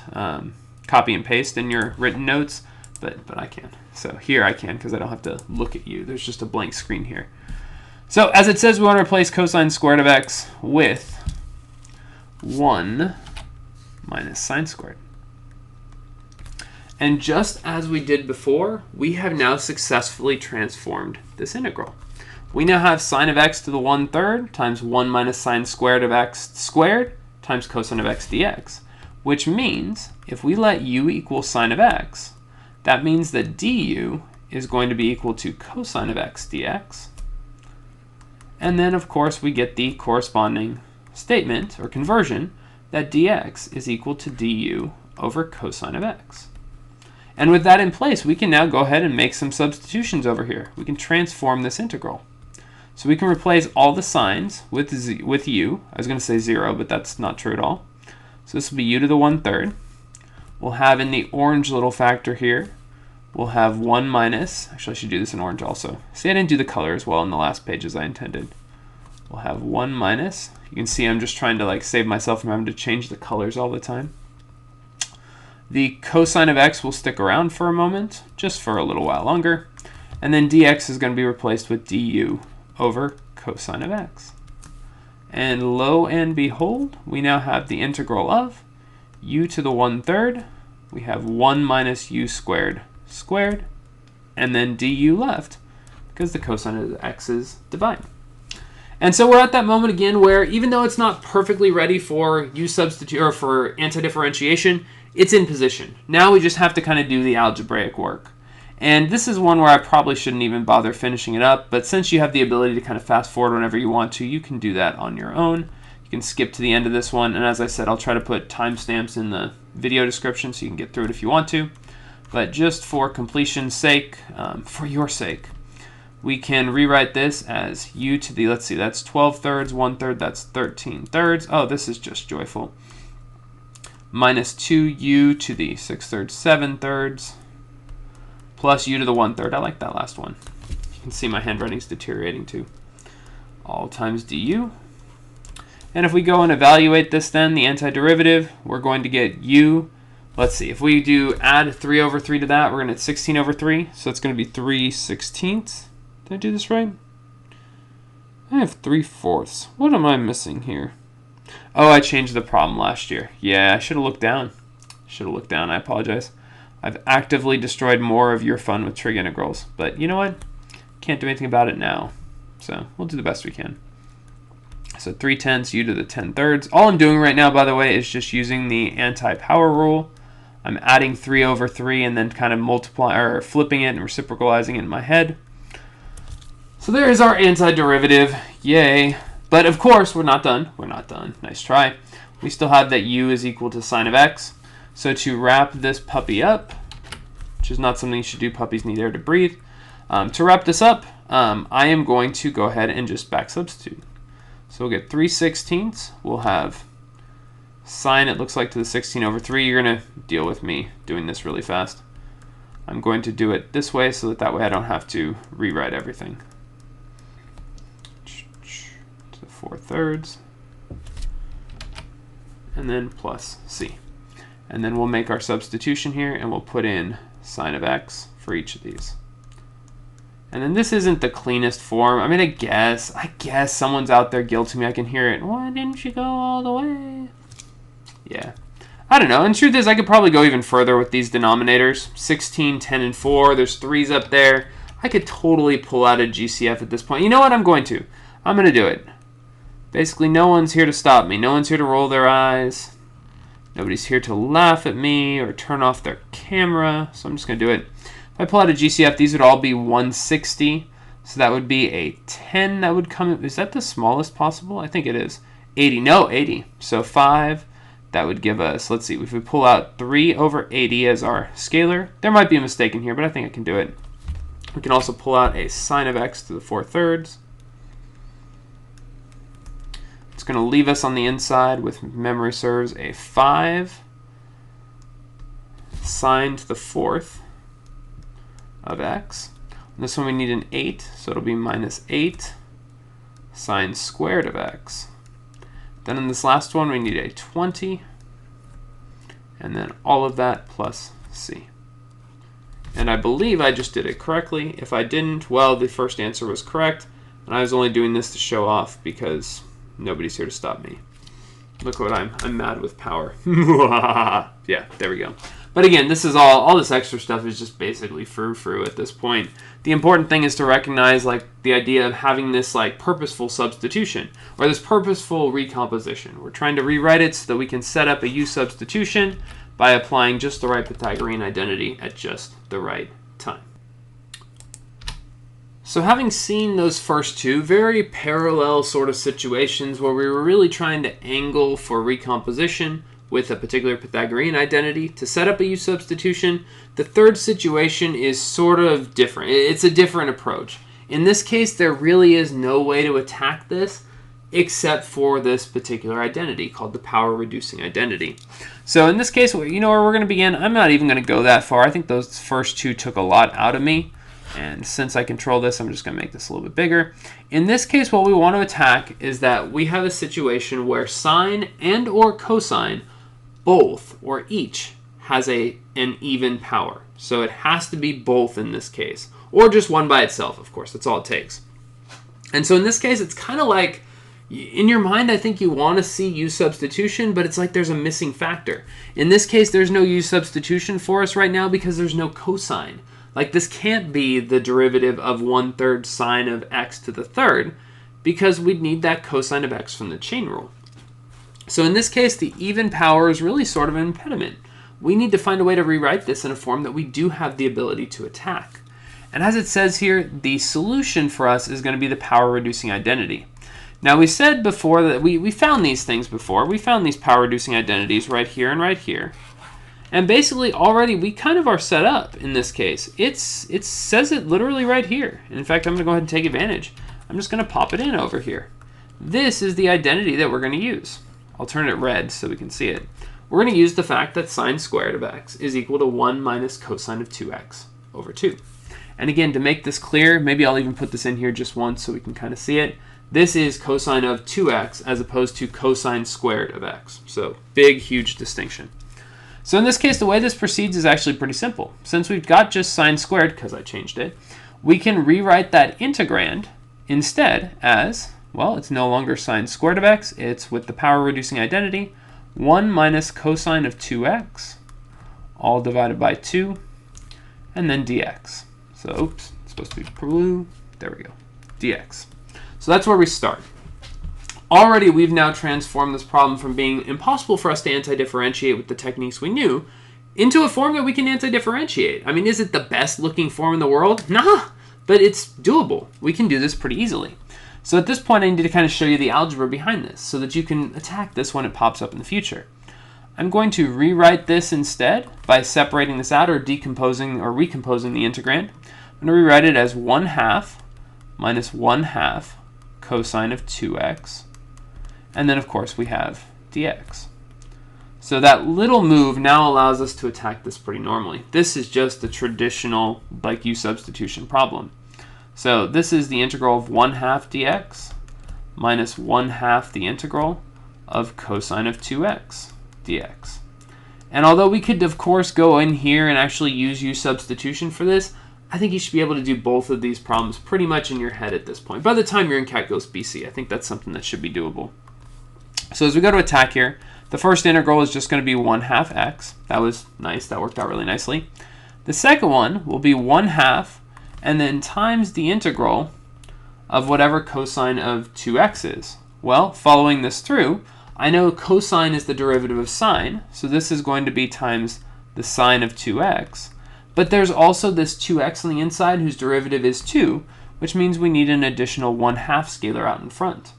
copy and paste in your written notes, but I can. So here I can because I don't have to look at you. There's just a blank screen here. So as it says, we want to replace cosine squared of x with 1 minus sine squared. And just as we did before, we have now successfully transformed this integral. We now have sine of x to the 1/3 times 1 minus sine squared of x squared times cosine of x dx, which means if we let u equal sine of x, that means that du is going to be equal to cosine of x dx. And then, of course, we get the corresponding statement or conversion that dx is equal to du over cosine of x. And with that in place, we can now go ahead and make some substitutions over here. We can transform this integral. So we can replace all the signs with u. I was going to say 0, but that's not true at all. So this will be u to the 1/3. We'll have in the orange little factor here, we'll have 1 minus, actually I should do this in orange also. See, I didn't do the color as well in the last page as I intended. We'll have 1 minus. You can see I'm just trying to like save myself from having to change the colors all the time. The cosine of x will stick around for a moment, just for a little while longer. And then dx is going to be replaced with du over cosine of x. And lo and behold, we now have the integral of u to the 1/3. We have 1 minus u squared squared, and then du left, because the cosine of x is divine. And so we're at that moment again where even though it's not perfectly ready for u substitute or for antidifferentiation, it's in position. Now we just have to kind of do the algebraic work. And this is one where I probably shouldn't even bother finishing it up, but since you have the ability to kind of fast forward whenever you want to, you can do that on your own. You can skip to the end of this one, and as I said, I'll try to put timestamps in the video description so you can get through it if you want to. But just for completion's sake, for your sake, we can rewrite this as u to the, let's see, that's 12/3, 1/3, that's 13/3. Oh, this is just joyful. Minus 2u to the 6/3, 7/3, plus u to the 1/3. I like that last one. You can see my handwriting's deteriorating too. All times du. And if we go and evaluate this then, the antiderivative, we're going to get u. Let's see, if we do add 3 over 3 to that, we're going to get 16 over 3. So it's going to be 3/16. Did I do this right? I have 3/4. What am I missing here? Oh, I changed the problem last year. Yeah, I should have looked down. I apologize. I've actively destroyed more of your fun with trig integrals. But you know what? Can't do anything about it now. So we'll do the best we can. So 3/10 u to the 10/3. All I'm doing right now, by the way, is just using the anti-power rule. I'm adding 3 over 3 and then kind of multiplying or flipping it and reciprocalizing it in my head. So there is our antiderivative. Yay. But of course, we're not done. We're not done. Nice try. We still have that u is equal to sine of x. So to wrap this puppy up, which is not something you should do, puppies need air to breathe. To wrap this up, I am going to go ahead and just back substitute. So we'll get 3/16. We'll have sine, it looks like, to the 16 over 3. You're going to deal with me doing this really fast. I'm going to do it this way so that way I don't have to rewrite everything. To the 4/3. and then plus c. And then we'll make our substitution here, and we'll put in sine of x for each of these. And then this isn't the cleanest form. I mean, I guess someone's out there guilting me. I can hear it. Why didn't you go all the way? Yeah. I don't know. And the truth is, I could probably go even further with these denominators. 16, 10, and 4. There's 3's up there. I could totally pull out a GCF at this point. You know what? I'm going to do it. Basically, no one's here to stop me. No one's here to roll their eyes. Nobody's here to laugh at me or turn off their camera. So I'm just going to do it. If I pull out a GCF, these would all be 160. So that would be a 10 that would come in. Is that the smallest possible? I think it is. 80. No, 80. So 5. That would give us, let's see, if we pull out 3 over 80 as our scalar, there might be a mistake in here, but I think I can do it. We can also pull out a sine of x to the 4/3. It's going to leave us on the inside with, memory serves, a 5 sine to the 4th of x. On this one we need an 8, so it'll be minus 8 sine squared of x. Then in this last one, we need a 20, and then all of that plus c. And I believe I just did it correctly. If I didn't, well, the first answer was correct, and I was only doing this to show off because nobody's here to stop me. Look what I'm mad with power. Yeah, there we go. But again, this is all this extra stuff is just basically frou-frou at this point. The important thing is to recognize like the idea of having this like purposeful substitution or this purposeful recomposition. We're trying to rewrite it so that we can set up a U substitution by applying just the right Pythagorean identity at just the right time. So having seen those first two very parallel sort of situations where we were really trying to angle for recomposition with a particular Pythagorean identity to set up a U substitution, the third situation is sort of different. It's a different approach. In this case, there really is no way to attack this except for this particular identity called the power reducing identity. So in this case, you know where we're going to begin? I'm not even going to go that far. I think those first two took a lot out of me. And since I control this, I'm just going to make this a little bit bigger. In this case, what we want to attack is that we have a situation where sine and or cosine both or each has an even power. So it has to be both in this case, or just one by itself, of course. That's all it takes. And so in this case, it's kind of like, in your mind, I think you want to see U substitution, but it's like there's a missing factor. In this case, there's no U substitution for us right now because there's no cosine. Like this can't be the derivative of 1/3 sine of x to the third because we'd need that cosine of x from the chain rule. So in this case, the even power is really sort of an impediment. We need to find a way to rewrite this in a form that we do have the ability to attack. And as it says here, the solution for us is going to be the power reducing identity. Now we said before that we found these things before. We found these power reducing identities right here and right here. And basically already we kind of are set up in this case. It says it literally right here. And in fact, I'm going to go ahead and take advantage. I'm just going to pop it in over here. This is the identity that we're going to use. I'll turn it red so we can see it. We're going to use the fact that sine squared of x is equal to 1 minus cosine of 2x over 2. And again, to make this clear, maybe I'll even put this in here just once so we can kind of see it. This is cosine of 2x as opposed to cosine squared of x. So big, huge distinction. So in this case, the way this proceeds is actually pretty simple. Since we've got just sine squared, because I changed it, we can rewrite that integrand instead as, well, it's no longer sine squared of x. It's with the power reducing identity, 1 minus cosine of 2x, all divided by 2, and then dx. So, oops, it's supposed to be blue. There we go, dx. So that's where we start. Already we've now transformed this problem from being impossible for us to anti-differentiate with the techniques we knew into a form that we can anti-differentiate. I mean, is it the best looking form in the world? Nah, but it's doable. We can do this pretty easily. So at this point, I need to kind of show you the algebra behind this so that you can attack this when it pops up in the future. I'm going to rewrite this instead by separating this out or decomposing or recomposing the integrand. I'm going to rewrite it as 1/2 minus 1/2 cosine of 2x. And then, of course, we have dx. So that little move now allows us to attack this pretty normally. This is just the traditional like U substitution problem. So this is the integral of 1/2 dx minus 1/2 the integral of cosine of 2x dx. And although we could, of course, go in here and actually use u substitution for this, I think you should be able to do both of these problems pretty much in your head at this point. By the time you're in Calculus BC, I think that's something that should be doable. So as we go to attack here, the first integral is just going to be 1/2 x. That was nice. That worked out really nicely. The second one will be 1/2 and then times the integral of whatever cosine of 2x is. Well, following this through, I know cosine is the derivative of sine, so this is going to be times the sine of 2x. But there's also this 2x on the inside whose derivative is 2, which means we need an additional 1/2 scalar out in front.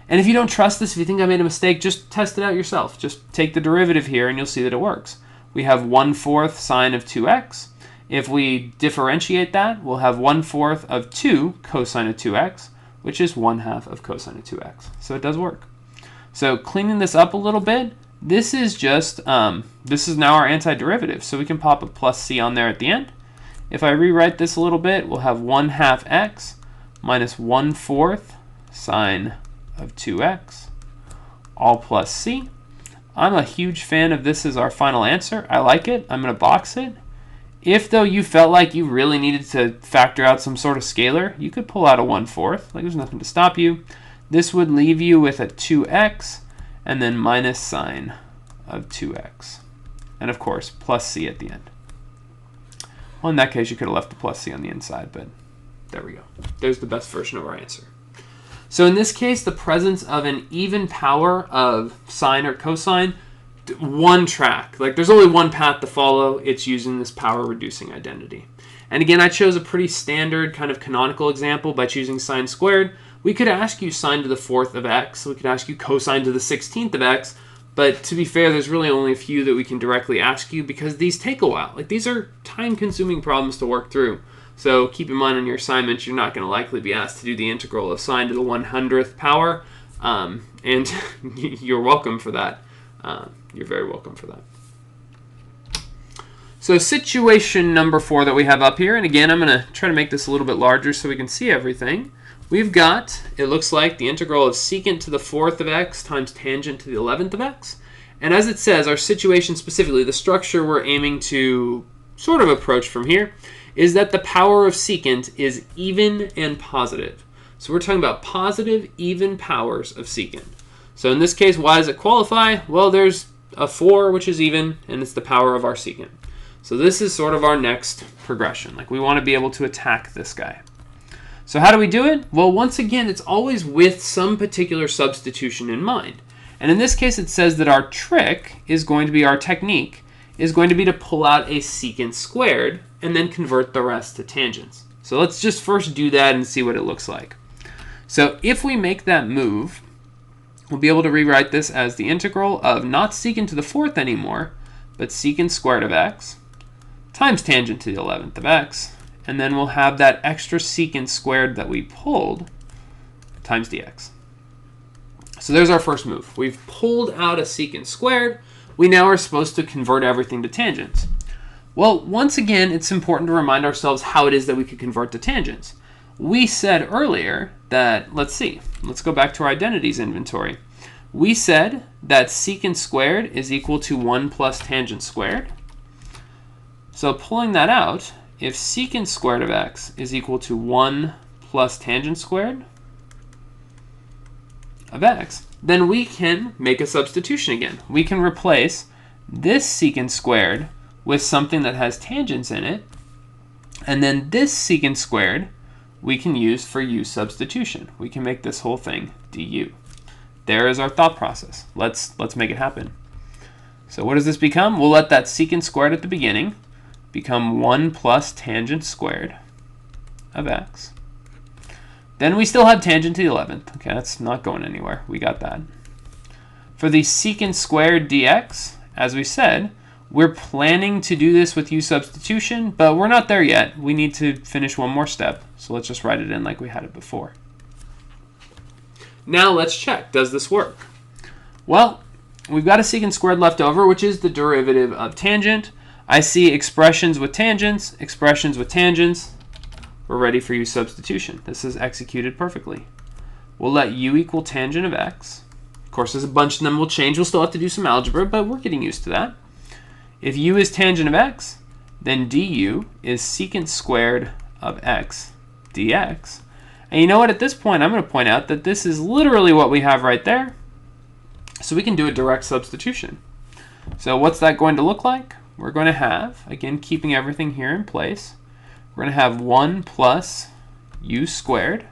And if you don't trust this, if you think I made a mistake, just test it out yourself. Just take the derivative here and you'll see that it works. We have 1/4 sine of 2x. If we differentiate that, we'll have 1/4 of 2 cosine of 2x, which is 1/2 of cosine of 2x. So it does work. So cleaning this up a little bit, this is just, this is now our antiderivative. So we can pop a plus c on there at the end. If I rewrite this a little bit, we'll have 1/2 x minus 1/4 sine of 2x, all plus c. I'm a huge fan of this as our final answer. I like it. I'm going to box it. If, though, you felt like you really needed to factor out some sort of scalar, you could pull out a 1/4. Like, there's nothing to stop you. This would leave you with a 2x and then minus sine of 2x. And, of course, plus c at the end. Well, in that case, you could have left the plus c on the inside, but there we go. There's the best version of our answer. So in this case, the presence of an even power of sine or cosine, one track. Like, there's only one path to follow. It's using this power reducing identity. And again, I chose a pretty standard kind of canonical example by choosing sine squared. We could ask you sine to the 4th of x. We could ask you cosine to the 16th of x. But to be fair, there's really only a few that we can directly ask you because these take a while. Like, these are time-consuming problems to work through. So keep in mind on your assignments, you're not going to likely be asked to do the integral of sine to the 100th power. And you're welcome for that. You're very welcome for that. So situation number 4 that we have up here, and again, I'm going to try to make this a little bit larger so we can see everything. We've got, it looks like, the integral of secant to the 4th of x times tangent to the 11th of x. And as it says, our situation specifically, the structure we're aiming to sort of approach from here, is that the power of secant is even and positive. So we're talking about positive, even powers of secant. So in this case, why does it qualify? Well, there's a 4, which is even, and it's the power of our secant. So this is sort of our next progression. Like, we want to be able to attack this guy. So how do we do it? Well, once again, it's always with some particular substitution in mind. And in this case, it says that our trick is going to be, our technique is going to be to pull out a secant squared and then convert the rest to tangents. So let's just first do that and see what it looks like. So if we make that move, we'll be able to rewrite this as the integral of not secant to the 4th anymore, but secant squared of x times tangent to the 11th of x. And then we'll have that extra secant squared that we pulled times dx. So there's our first move. We've pulled out a secant squared. We now are supposed to convert everything to tangents. Well, once again, it's important to remind ourselves how it is that we could convert to tangents. We said earlier that, let's go back to our identities inventory. We said that secant squared is equal to 1 plus tangent squared. So pulling that out, if secant squared of x is equal to 1 plus tangent squared of x, then we can make a substitution again. We can replace this secant squared with something that has tangents in it, and then this secant squared we can use for u substitution. We can make this whole thing du. There is our thought process. Let's make it happen. So what does this become? We'll let that secant squared at the beginning become 1 plus tangent squared of x. Then we still have tangent to the 11th. Okay, that's not going anywhere. We got that. For the secant squared dx, as we said, we're planning to do this with u substitution, but we're not there yet. We need to finish one more step. So let's just write it in like we had it before. Now let's check. Does this work? Well, we've got a secant squared left over, which is the derivative of tangent. I see expressions with tangents, expressions with tangents. We're ready for u substitution. This is executed perfectly. We'll let u equal tangent of x Of course, there's a bunch of them will change. We'll still have to do some algebra, but we're getting used to that. If u is tangent of x, then du is secant squared of x dx. And you know what? At this point, I'm going to point out that this is literally what we have right there. So we can do a direct substitution. So what's that going to look like? We're going to have, again, keeping everything here in place, we're going to have 1 plus u squared.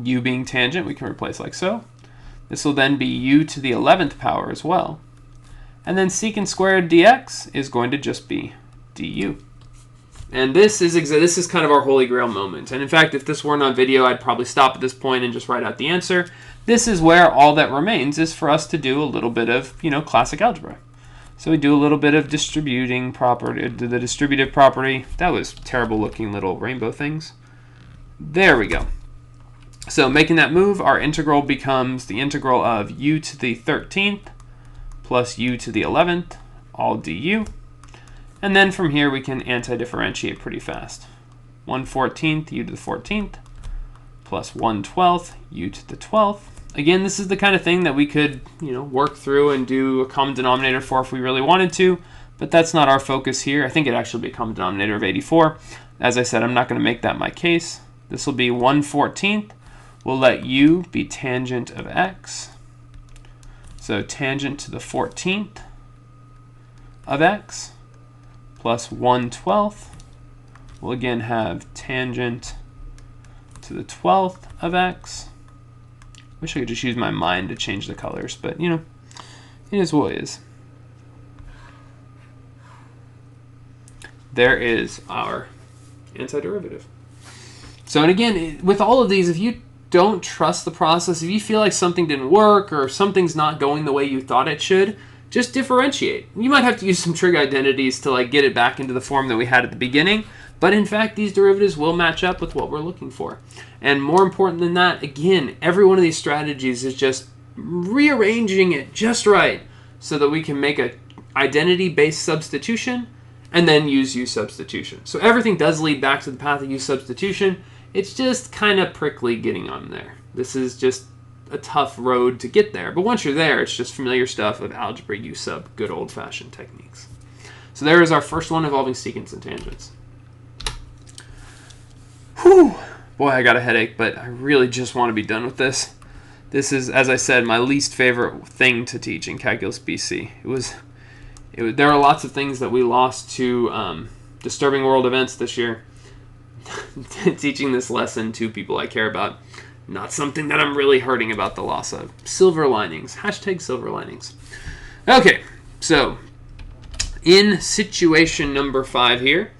U being tangent, we can replace like so. This will then be u to the 11th power as well. And then secant squared dx is going to just be du. And this is kind of our holy grail moment. And in fact, if this weren't on video, I'd probably stop at this point and just write out the answer. This is where all that remains is for us to do a little bit of, classic algebra. So we do a little bit of distributing property, the distributive property. That was terrible looking little rainbow things. There we go. So making that move, our integral becomes the integral of u to the 13th plus u to the 11th, all du. And then from here, we can anti-differentiate pretty fast. 1/14th u to the 14th plus 1/12th u to the 12th. Again, this is the kind of thing that we could, work through and do a common denominator for if we really wanted to, but that's not our focus here. I think it'd actually be a common denominator of 84. As I said, I'm not going to make that my case. This will be 1/14th. We'll let u be tangent of x. So tangent to the 14th of x plus 1/12th. We'll again have tangent to the 12th of x. Wish I could just use my mind to change the colors, but it is what it is. There is our antiderivative. So, and again, with all of these, if you don't trust the process, if you feel like something didn't work or something's not going the way you thought it should, just differentiate. You might have to use some trig identities to get it back into the form that we had at the beginning, but in fact, these derivatives will match up with what we're looking for. And more important than that, again, every one of these strategies is just rearranging it just right so that we can make a identity-based substitution and then use u substitution. So everything does lead back to the path of u substitution. It's just kind of prickly getting on there. This is just a tough road to get there. But once you're there, it's just familiar stuff of algebra u sub, good old-fashioned techniques. So there is our first one involving secants and tangents. Whew. Boy, I got a headache, but I really just want to be done with this. This is, as I said, my least favorite thing to teach in Calculus BC. There are lots of things that we lost to disturbing world events this year. Teaching this lesson to people I care about, not something that I'm really hurting about the loss of. Silver linings. Hashtag silver linings. Okay, so in situation number 5 here,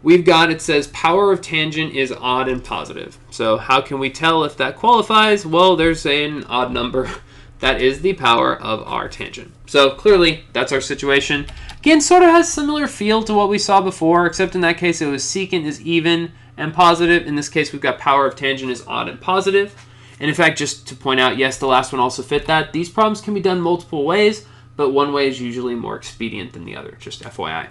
we've got, it says power of tangent is odd and positive. So how can we tell if that qualifies? Well, there's an odd number. That is the power of our tangent. So clearly, that's our situation. Again, sort of has similar feel to what we saw before, except in that case it was secant is even and positive. In this case, we've got power of tangent is odd and positive. And in fact, just to point out, yes, the last one also fit that. These problems can be done multiple ways, but one way is usually more expedient than the other, just FYI.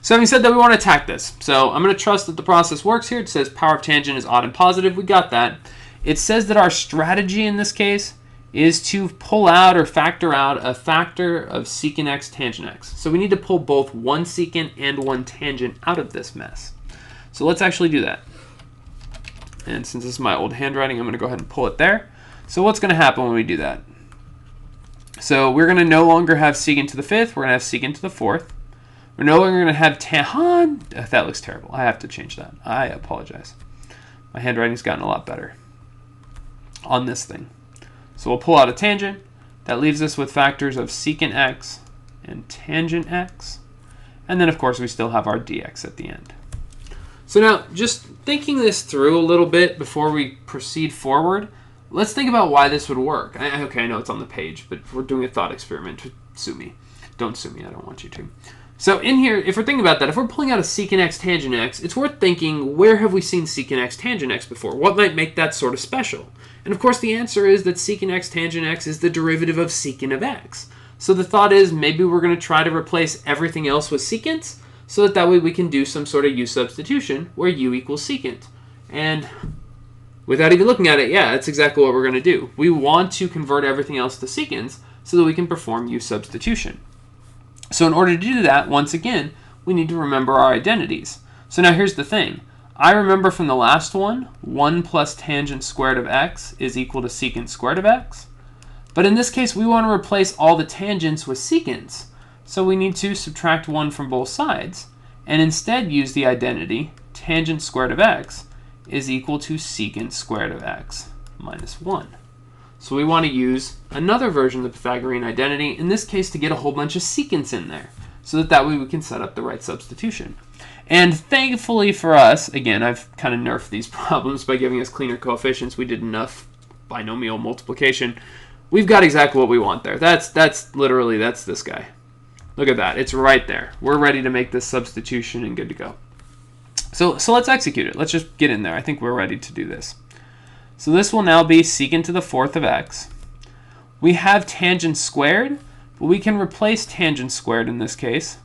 So having said that, we want to attack this. So I'm going to trust that the process works here. It says power of tangent is odd and positive. We got that. It says that our strategy in this case is to pull out or factor out a factor of secant x tangent x. So we need to pull both one secant and one tangent out of this mess. So let's actually do that. And since this is my old handwriting, I'm going to go ahead and pull it there. So what's going to happen when we do that? So we're going to no longer have secant to the 5th. We're going to have secant to the 4th. We're no longer going to have that looks terrible. I have to change that. I apologize. My handwriting's gotten a lot better on this thing. So we'll pull out a tangent. That leaves us with factors of secant x and tangent x. And then, of course, we still have our dx at the end. So now, just thinking this through a little bit before we proceed forward, let's think about why this would work. Okay, I know it's on the page, but we're doing a thought experiment. Sue me. Don't sue me. I don't want you to. So in here, if we're thinking about that, if we're pulling out a secant x tangent x, it's worth thinking, where have we seen secant x tangent x before? What might make that sort of special? And of course, the answer is that secant x tangent x is the derivative of secant of x. So the thought is maybe we're going to try to replace everything else with secants, so that way we can do some sort of u substitution where u equals secant. And Without even looking at it, yeah, that's exactly what we're going to do. We want to convert everything else to secants so that we can perform U substitution. So in order to do that, once again, we need to remember our identities. So now here's the thing. I remember from the last one, 1 plus tangent squared of x is equal to secant squared of x. But in this case, we want to replace all the tangents with secants. So we need to subtract 1 from both sides, and instead use the identity tangent squared of x is equal to secant squared of x minus 1. So we want to use another version of the Pythagorean identity, in this case to get a whole bunch of secants in there, so that way we can set up the right substitution. And thankfully for us, again, I've kind of nerfed these problems by giving us cleaner coefficients. We did enough binomial multiplication. We've got exactly what we want there. That's this guy. Look at that. It's right there. We're ready to make this substitution and good to go. So let's execute it. Let's just get in there. I think we're ready to do this. So this will now be secant to the fourth of x. We have tangent squared, but we can replace tangent squared in this case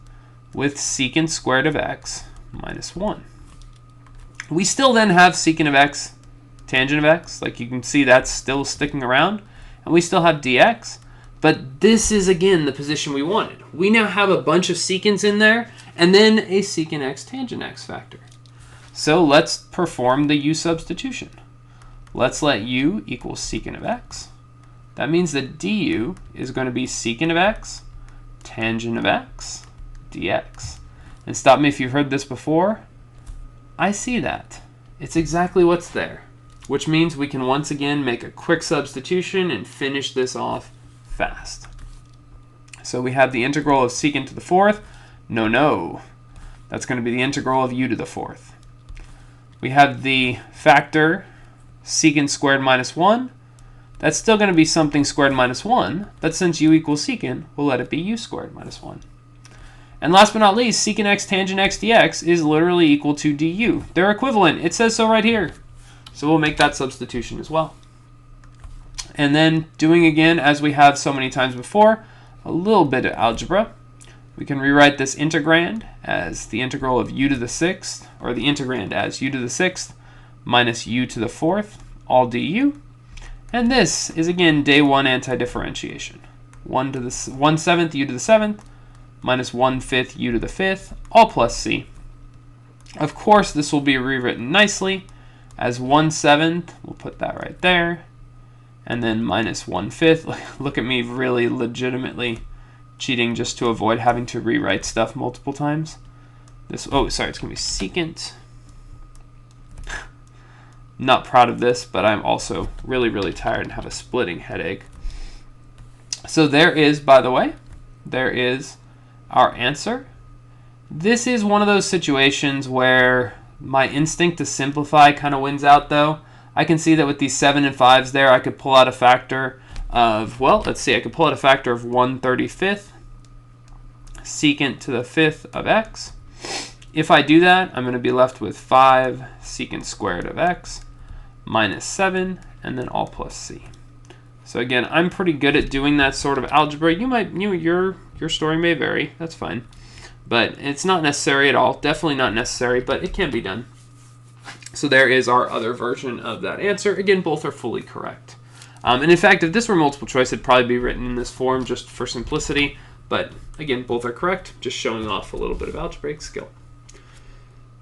with secant squared of x minus 1. We still then have secant of x, tangent of x. Like you can see, that's still sticking around. And we still have dx. But this is, again, the position we wanted. We now have a bunch of secants in there, and then a secant x tangent x factor. So let's perform the U substitution. Let's let u equal secant of x. That means that du is going to be secant of x, tangent of x, dx. And stop me if you've heard this before. I see that. It's exactly what's there, which means we can once again make a quick substitution and finish this off fast. So we have the integral of secant to the fourth. No. That's going to be the integral of u to the fourth. We have the factor secant squared minus 1. That's still going to be something squared minus 1, but since u equals secant, we'll let it be u squared minus 1. And last but not least, secant x tangent x dx is literally equal to du. They're equivalent. It says so right here. So we'll make that substitution as well. And then doing again, as we have so many times before, a little bit of algebra. We can rewrite this integrand as the integral of u to the sixth, or the integrand as u to the sixth minus u to the fourth, all du. And this is, again, day one anti-differentiation. 1/7 u to the seventh minus 1/5 u to the fifth, all plus c. Of course, this will be rewritten nicely as 1/7, we'll put that right there, and then minus 1/5. Look at me really legitimately cheating just to avoid having to rewrite stuff multiple times. It's going to be secant. Not proud of this, but I'm also really, really tired and have a splitting headache. So there is, by the way, there is our answer. This is one of those situations where my instinct to simplify kind of wins out, though. I can see that with these 7 and 5s there, I could pull out a factor of, well, let's see, I could pull out a factor of 1/35 secant to the fifth of x. If I do that, I'm going to be left with 5 secant squared of x minus 7, and then all plus c. So again, I'm pretty good at doing that sort of algebra. Your story may vary. That's fine. But it's not necessary at all. Definitely not necessary, but it can be done. So there is our other version of that answer. Again, both are fully correct. And in fact, if this were multiple choice, it'd probably be written in this form just for simplicity. But again, both are correct, just showing off a little bit of algebraic skill.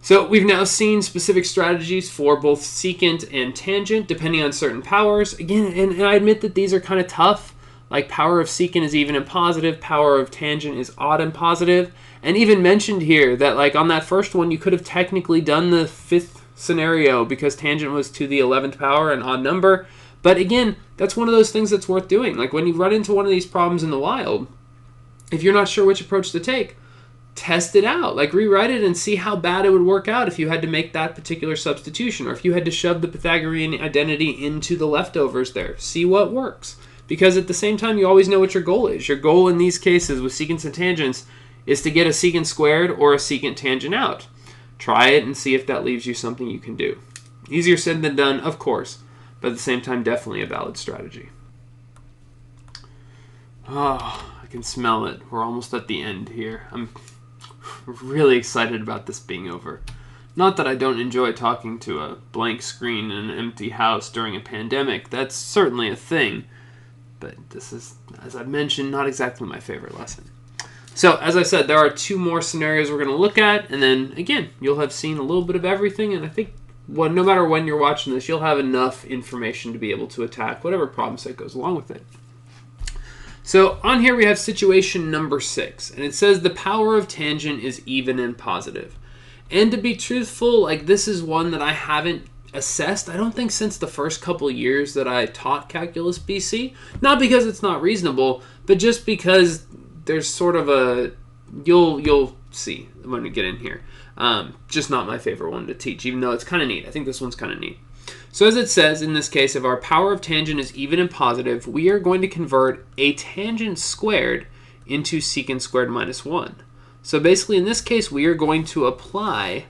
So we've now seen specific strategies for both secant and tangent, depending on certain powers. Again, and I admit that these are kind of tough. Like power of secant is even and positive, power of tangent is odd and positive. And even mentioned here that like on that first one, you could have technically done the fifth scenario because tangent was to the 11th power, an odd number. But again, that's one of those things that's worth doing. Like when you run into one of these problems in the wild, if you're not sure which approach to take, test it out. Like rewrite it and see how bad it would work out if you had to make that particular substitution, or if you had to shove the Pythagorean identity into the leftovers there. See what works. Because at the same time, you always know what your goal is. Your goal in these cases with secants and tangents is to get a secant squared or a secant tangent out. Try it and see if that leaves you something you can do. Easier said than done, of course, but at the same time, definitely a valid strategy. Oh, I can smell it. We're almost at the end here. I'm really excited about this being over. Not that I don't enjoy talking to a blank screen in an empty house during a pandemic. That's certainly a thing. But this is, as I've mentioned, not exactly my favorite lesson. So, as I said, there are 2 more scenarios we're going to look at. And then, again, you'll have seen a little bit of everything. And I think no matter when you're watching this, you'll have enough information to be able to attack whatever problem set goes along with it. So on here we have situation number 6, and it says the power of tangent is even and positive. And to be truthful, like this is one that I haven't assessed, I don't think since the first couple years that I taught Calculus BC. Not because it's not reasonable, but just because there's sort of a, you'll see when we get in here. Just not my favorite one to teach, even though it's kind of neat. I think this one's kind of neat. So as it says in this case, if our power of tangent is even and positive, we are going to convert a tangent squared into secant squared minus 1. So basically in this case, we are going to apply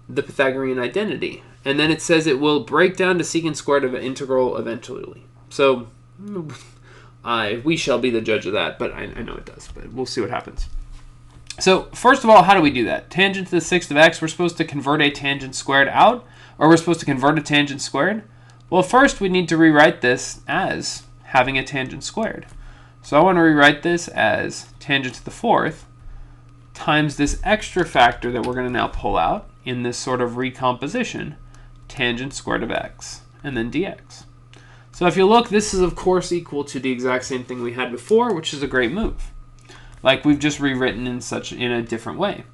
the Pythagorean identity. And then it says it will break down to secant squared of an integral eventually. So we shall be the judge of that, but I know it does, but we'll see what happens. So first of all, how do we do that? Tangent to the 6th of x, we're supposed to convert a tangent squared out, or we're supposed to convert a tangent squared? Well, first we need to rewrite this as having a tangent squared. So I want to rewrite this as tangent to the 4th times this extra factor that we're going to now pull out in this sort of recomposition, tangent squared of x, and then dx. So if you look, this is of course equal to the exact same thing we had before, which is a great move. Like we've just rewritten in a different way.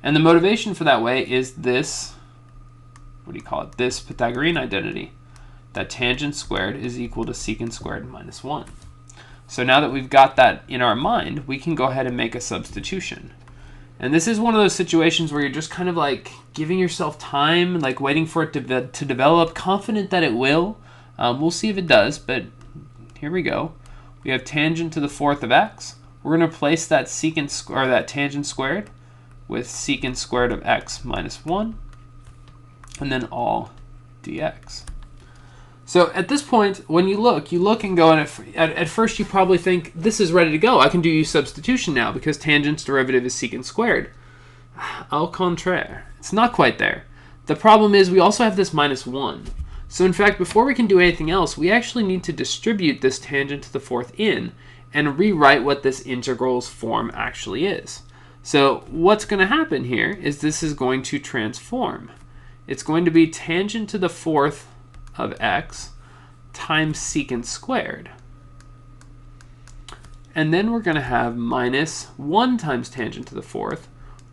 And the motivation for that way is this, this Pythagorean identity, that tangent squared is equal to secant squared minus 1. So now that we've got that in our mind, we can go ahead and make a substitution. And this is one of those situations where you're just kind of like giving yourself time, like waiting for it to develop, confident that it will. We'll see if it does, but here we go. We have tangent to the 4th of x. We're going to replace that that tangent squared with secant squared of x minus 1. And then all dx. So at this point, when you look and go, and at first you probably think, this is ready to go. I can do U substitution now because tangent's derivative is secant squared. Au contraire. It's not quite there. The problem is we also have this minus 1. So in fact, before we can do anything else, we actually need to distribute this tangent to the 4th in and rewrite what this integral's form actually is. So what's going to happen here is this is going to transform. It's going to be tangent to the 4th of x times secant squared. And then we're going to have minus 1 times tangent to the 4th,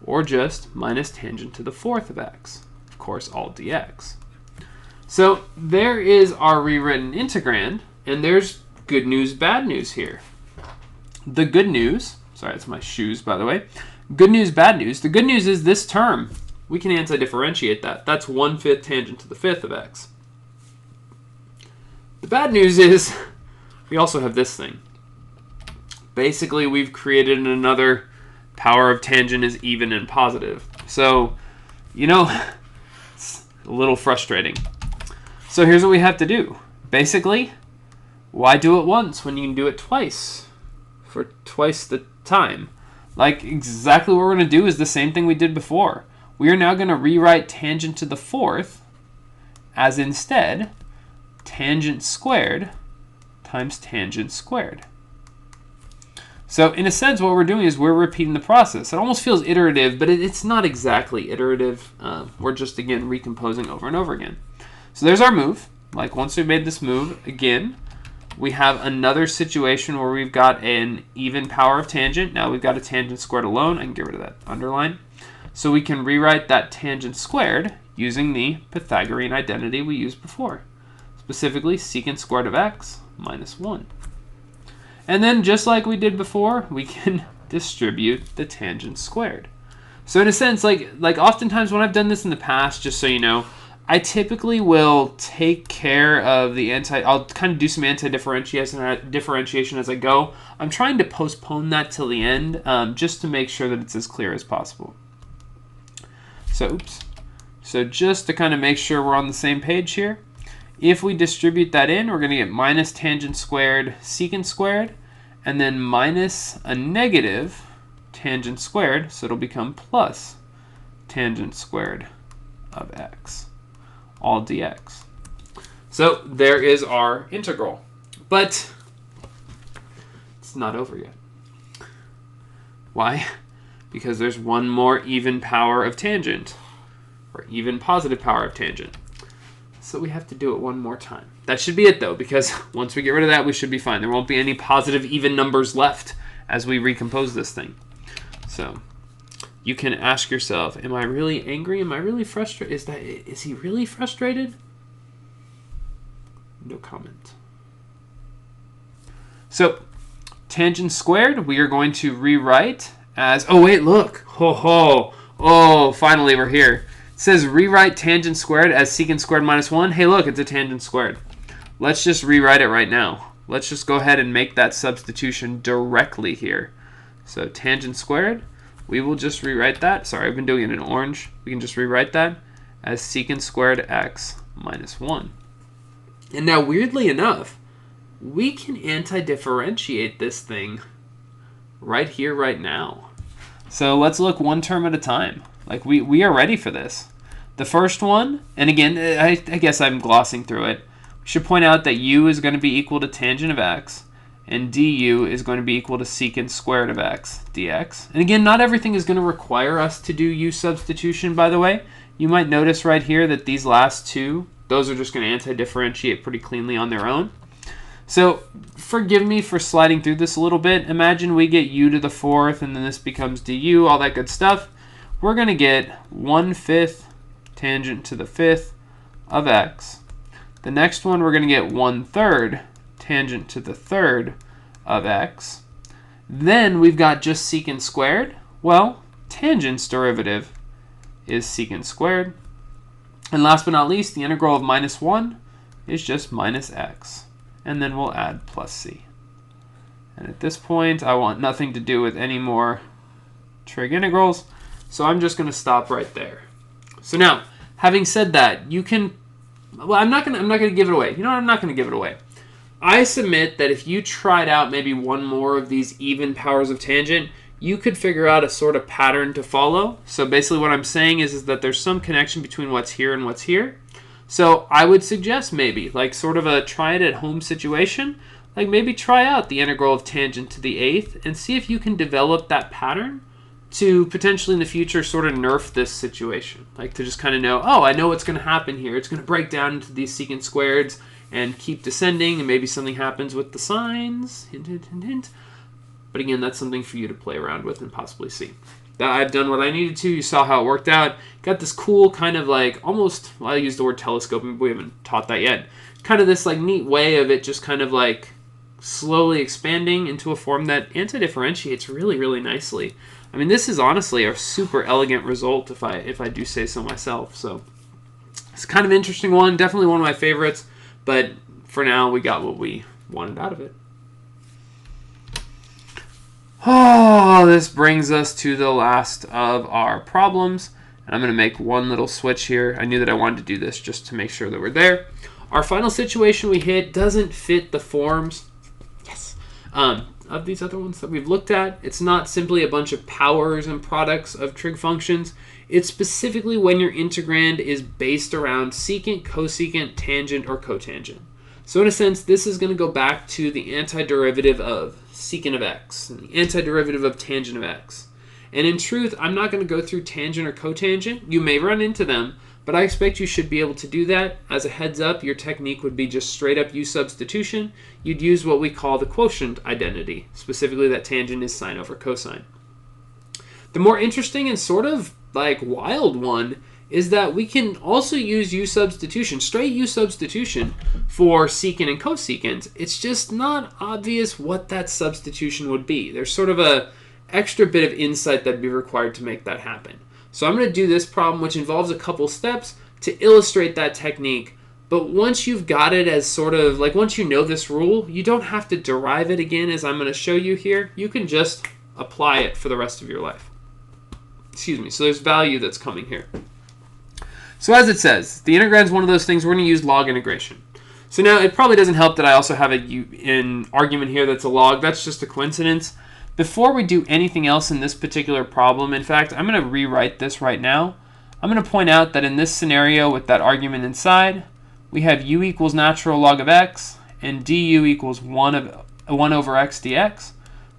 or just minus tangent to the 4th of x. Of course, all dx. So there is our rewritten integrand, and there's good news, bad news here. The good news, sorry, that's my shoes, by the way. Good news, bad news. The good news is this term, we can anti-differentiate that. That's 1/5 tangent to the 5th of x. The bad news is we also have this thing. Basically, we've created another power of tangent is even and positive. So, you know, it's a little frustrating. So here's what we have to do. Basically, why do it once when you can do it twice for twice the time? Like exactly what we're going to do is the same thing we did before. We are now going to rewrite tangent to the 4th as instead tangent squared times tangent squared. So in a sense, what we're doing is we're repeating the process. It almost feels iterative, but it's not exactly iterative. We're just, again, recomposing over and over again. So there's our move. Like once we've made this move, again, we have another situation where we've got an even power of tangent. Now we've got a tangent squared alone. I can get rid of that underline. So we can rewrite that tangent squared using the Pythagorean identity we used before. Specifically, secant squared of x minus 1. And then, just like we did before, we can distribute the tangent squared. So in a sense, like oftentimes when I've done this in the past, just so you know, I typically will take care of the I'll kind of do some anti-differentiation as I go. I'm trying to postpone that till the end, just to make sure that it's as clear as possible. So just to kind of make sure we're on the same page here, if we distribute that in, we're going to get minus tangent squared secant squared, and then minus a negative tangent squared, so it'll become plus tangent squared of x, all dx. So there is our integral. But it's not over yet. Why? Because there's one more even power of tangent, or even positive power of tangent. So we have to do it one more time. That should be it, though, because once we get rid of that, we should be fine. There won't be any positive even numbers left as we recompose this thing. So you can ask yourself, am I really angry? Am I really frustrated? Is he really frustrated? No comment. So tangent squared, we are going to rewrite as, oh wait, look. Oh, finally we're here. It says rewrite tangent squared as secant squared minus 1. Hey, look, it's a tangent squared. Let's just rewrite it right now. Let's just go ahead and make that substitution directly here. So tangent squared, we will just rewrite that. Sorry, I've been doing it in orange. We can just rewrite that as secant squared x minus 1. And now, weirdly enough, we can anti-differentiate this thing right here, right now. So let's look one term at a time. Like we are ready for this. The first one, and again, I guess I'm glossing through it. We should point out that u is going to be equal to tangent of x, and du is going to be equal to secant squared of x dx. And again, not everything is going to require us to do u substitution, by the way. You might notice right here that these last two, those are just going to anti-differentiate pretty cleanly on their own. So forgive me for sliding through this a little bit. Imagine we get u to the fourth, and then this becomes du, all that good stuff. We're going to get 1/5 tangent to the fifth of x. The next one, we're going to get 1/3 tangent to the third of x. Then we've got just secant squared. Well, tangent's derivative is secant squared. And last but not least, the integral of minus 1 is just minus x. And then we'll add plus c. And at this point, I want nothing to do with any more trig integrals, so I'm just going to stop right there. So now, having said that, you can, well, I'm not going to give it away. You know what? I'm not going to give it away. I submit that if you tried out maybe one more of these even powers of tangent, you could figure out a sort of pattern to follow. So basically what I'm saying is that there's some connection between what's here and what's here. So I would suggest maybe, like sort of a try it at home situation, like maybe try out the integral of tangent to the eighth and see if you can develop that pattern to potentially in the future sort of nerf this situation. Like to just kind of know, oh, I know what's going to happen here. It's going to break down into these secant squareds and keep descending, and maybe something happens with the sines. Hint, hint, hint, hint. But again, that's something for you to play around with and possibly see. I've done what I needed to. You saw how it worked out. Got this cool kind of like almost, well, I used the word telescoping, but we haven't taught that yet. Kind of this like neat way of it just kind of like slowly expanding into a form that anti-differentiates really, really nicely. I mean, this is honestly a super elegant result if I do say so myself. So it's kind of an interesting one. Definitely one of my favorites. But for now, we got what we wanted out of it. Oh, this brings us to the last of our problems. And I'm going to make one little switch here. I knew that I wanted to do this just to make sure that we're there. Our final situation we hit doesn't fit the forms of these other ones that we've looked at. It's not simply a bunch of powers and products of trig functions. It's specifically when your integrand is based around secant, cosecant, tangent, or cotangent. So in a sense, this is going to go back to the antiderivative of secant of x and the antiderivative of tangent of x. And in truth, I'm not going to go through tangent or cotangent. You may run into them, but I expect you should be able to do that. As a heads up, your technique would be just straight up u substitution. You'd use what we call the quotient identity, specifically that tangent is sine over cosine. The more interesting and sort of like wild one is that we can also use u substitution, straight u substitution, for secant and cosecant. It's just not obvious what that substitution would be. There's sort of a extra bit of insight that'd be required to make that happen. So I'm going to do this problem, which involves a couple steps to illustrate that technique. But once you've got it as sort of, like once you know this rule, you don't have to derive it again as I'm going to show you here. You can just apply it for the rest of your life. Excuse me. So there's value that's coming here. So as it says, the integrand is one of those things we're going to use log integration. So now it probably doesn't help that I also have an argument here that's a log. That's just a coincidence. Before we do anything else in this particular problem, in fact, I'm going to rewrite this right now. I'm going to point out that in this scenario with that argument inside, we have u equals natural log of x and du equals 1 over x dx,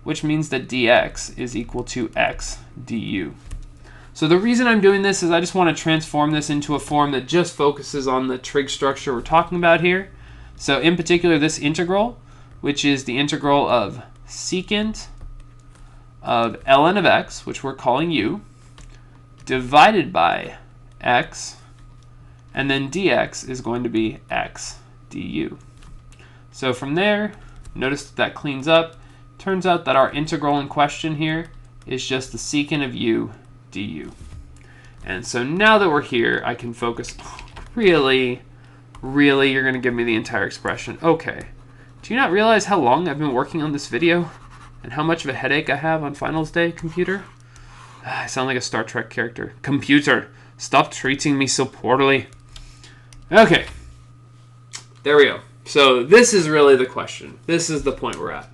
which means that dx is equal to x du. So the reason I'm doing this is I just want to transform this into a form that just focuses on the trig structure we're talking about here. So in particular, this integral, which is the integral of secant of ln of x, which we're calling u, divided by x, and then dx is going to be x du. So from there, notice that cleans up. Turns out that our integral in question here is just the secant of u du. And so now that we're here, I can focus. Really, you're going to give me the entire expression. Okay. Do you not realize how long I've been working on this video? And how much of a headache I have on finals day, computer? I sound like a Star Trek character. Computer, stop treating me so poorly. Okay. There we go. So this is really the question. This is the point we're at.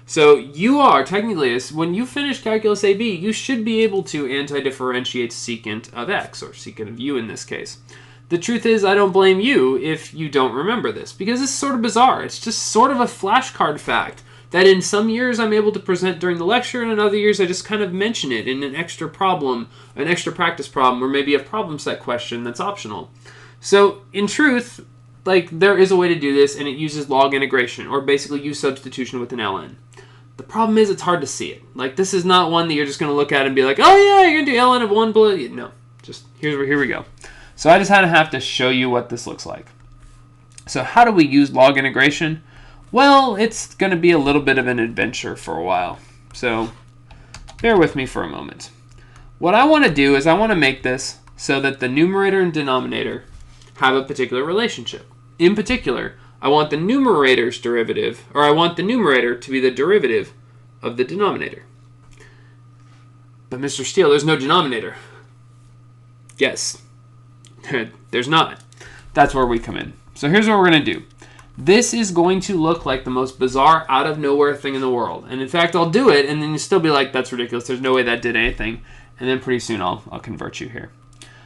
So you are, technically, when you finish Calculus AB, you should be able to anti-differentiate secant of x, or secant of u in this case. The truth is, I don't blame you if you don't remember this, because it's sort of bizarre. It's just sort of a flashcard fact that in some years I'm able to present during the lecture, and in other years I just kind of mention it in an extra problem, an extra practice problem, or maybe a problem set question that's optional. So in truth, like, there is a way to do this, and it uses log integration, or basically u substitution with an ln. The problem is it's hard to see it. Like, this is not one that you're just going to look at and be like, oh yeah, you're going to do ln of 1 below. No, just here we go. So I just kind of have to show you what this looks like. So how do we use log integration? Well, it's going to be a little bit of an adventure for a while. So bear with me for a moment. What I want to do is I want to make this so that the numerator and denominator have a particular relationship. In particular, I want the numerator's derivative, or I want the numerator to be the derivative of the denominator. But Mr. Steele, there's no denominator. Yes, there's not. That's where we come in. So here's what we're going to do. This is going to look like the most bizarre, out-of-nowhere thing in the world. And in fact, I'll do it, and then you'll still be like, that's ridiculous. There's no way that did anything. And then pretty soon I'll convert you here.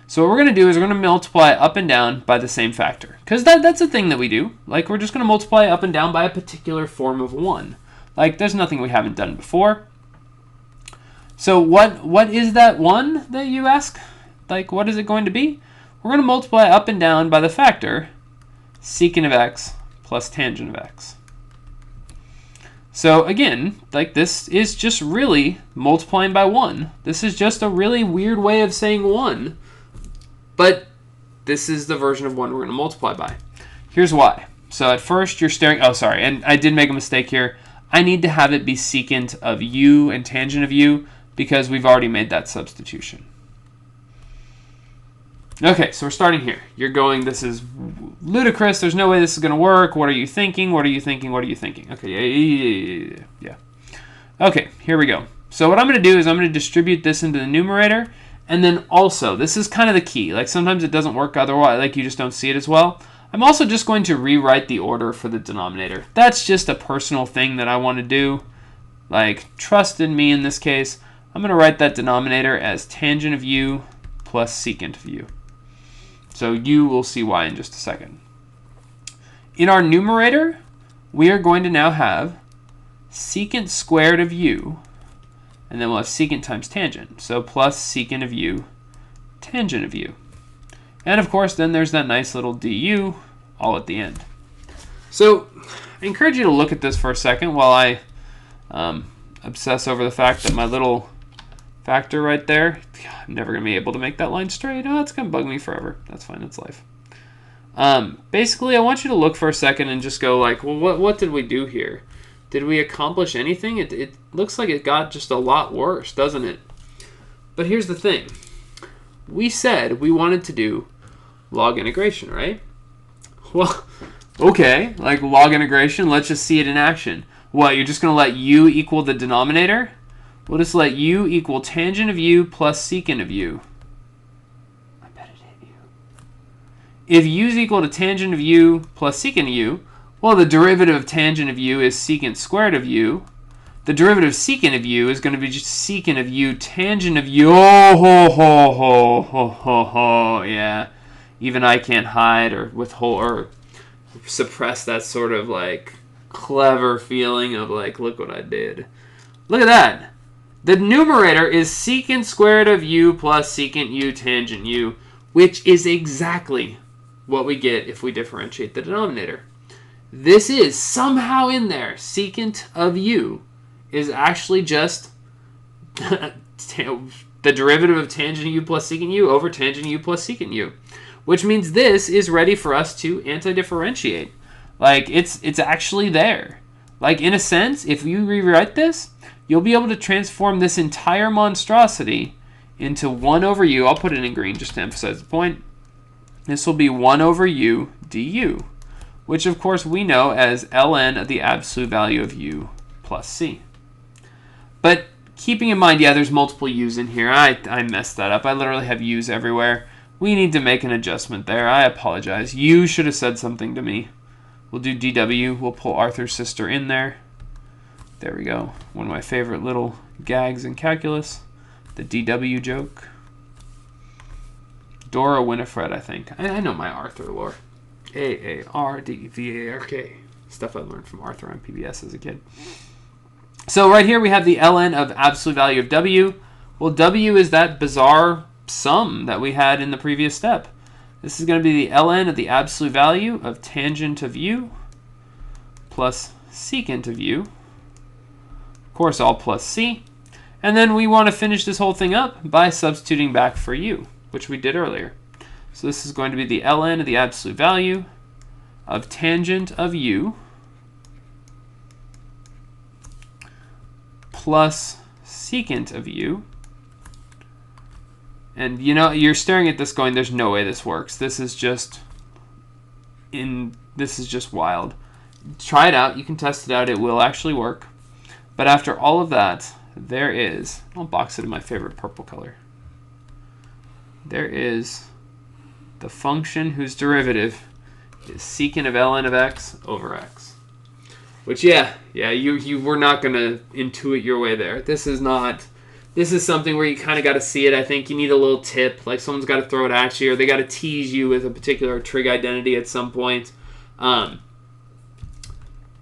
So what we're going to do is we're going to multiply up and down by the same factor. Because that's a thing that we do. Like, we're just going to multiply up and down by a particular form of 1. Like, there's nothing we haven't done before. So what is that 1 that you ask? Like, what is it going to be? We're going to multiply up and down by the factor secant of x plus tangent of x. So again, like, this is just really multiplying by 1. This is just a really weird way of saying 1. But this is the version of 1 we're going to multiply by. Here's why. So at first you're staring, oh sorry, and I did make a mistake here. I need to have it be secant of u and tangent of u because we've already made that substitution. Okay, so we're starting here. You're going, this is ludicrous. There's no way this is going to work. What are you thinking? What are you thinking? What are you thinking? Okay, yeah. Okay, here we go. So what I'm going to do is I'm going to distribute this into the numerator. And then also, this is kind of the key. Like, sometimes it doesn't work otherwise. Like, you just don't see it as well. I'm also just going to rewrite the order for the denominator. That's just a personal thing that I want to do. Like, trust in me in this case. I'm going to write that denominator as tangent of u plus secant of u. So u will see why in just a second. In our numerator, we are going to now have secant squared of u, and then we'll have secant times tangent. So plus secant of u, tangent of u. And of course, then there's that nice little du all at the end. So I encourage you to look at this for a second while I obsess over the fact that my little factor right there, I'm never going to be able to make that line straight. Oh, it's going to bug me forever. That's fine. That's life. Basically, I want you to look for a second and just go like, well, what did we do here? Did we accomplish anything? It looks like it got just a lot worse, doesn't it? But here's the thing. We said we wanted to do log integration, right? Well, okay, like log integration, let's just see it in action. What, you're just going to let u equal the denominator? We'll just let u equal tangent of u plus secant of u. I bet it hit you. If u is equal to tangent of u plus secant of u, well, the derivative of tangent of u is secant squared of u. the derivative secant of u is going to be just secant of u tangent of u. Oh, ho, ho, ho, ho, ho, ho. Yeah. Even I can't hide or withhold or suppress that sort of like clever feeling of like, look what I did. Look at that. The numerator is secant squared of u plus secant u tangent u, which is exactly what we get if we differentiate the denominator. This is somehow in there. Secant of u is actually just the derivative of tangent u plus secant u over tangent u plus secant u, which means this is ready for us to anti-differentiate. Like, it's actually there. Like, in a sense, if you rewrite this, you'll be able to transform this entire monstrosity into 1 over u. I'll put it in green just to emphasize the point. This will be 1 over u du, which of course we know as ln of the absolute value of u plus c. But keeping in mind, yeah, there's multiple u's in here. I messed that up. I literally have u's everywhere. We need to make an adjustment there. I apologize. You should have said something to me. We'll do dw. We'll pull Arthur's sister in there. There we go. One of my favorite little gags in calculus. The dw joke. Dora Winifred, I think. I know my Arthur lore. A-A-R-D-V-A-R-K. Stuff I learned from Arthur on PBS as a kid. So right here we have the ln of absolute value of w. Well, w is that bizarre sum that we had in the previous step. This is going to be the ln of the absolute value of tangent of u plus secant of u. Of course, all plus c. And then we want to finish this whole thing up by substituting back for u, which we did earlier. So this is going to be the ln of the absolute value of tangent of u plus secant of u. And you know, you're staring at this going, there's no way this works. This is just wild. Try it out. You can test it out. It will actually work. But after all of that, there is, I'll box it in my favorite purple color. There is the function whose derivative is secant of ln of x over x. Which, yeah, you were not going to intuit your way there. This is something where you kind of got to see it. I think you need a little tip, like someone's got to throw it at you, or they got to tease you with a particular trig identity at some point.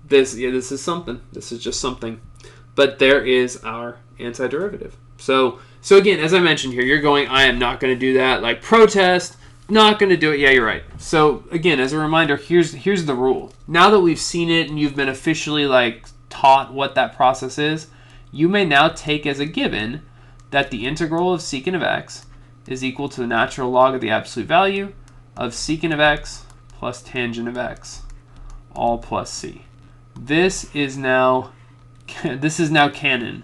This is something. This is just something. But there is our antiderivative. So again, as I mentioned here, you're going, I am not going to do that. Like, protest, not going to do it. Yeah, you're right. So again, as a reminder, here's the rule. Now that we've seen it and you've been officially like taught what that process is, you may now take as a given that the integral of secant of x is equal to the natural log of the absolute value of secant of x plus tangent of x, all plus c. This is now canon.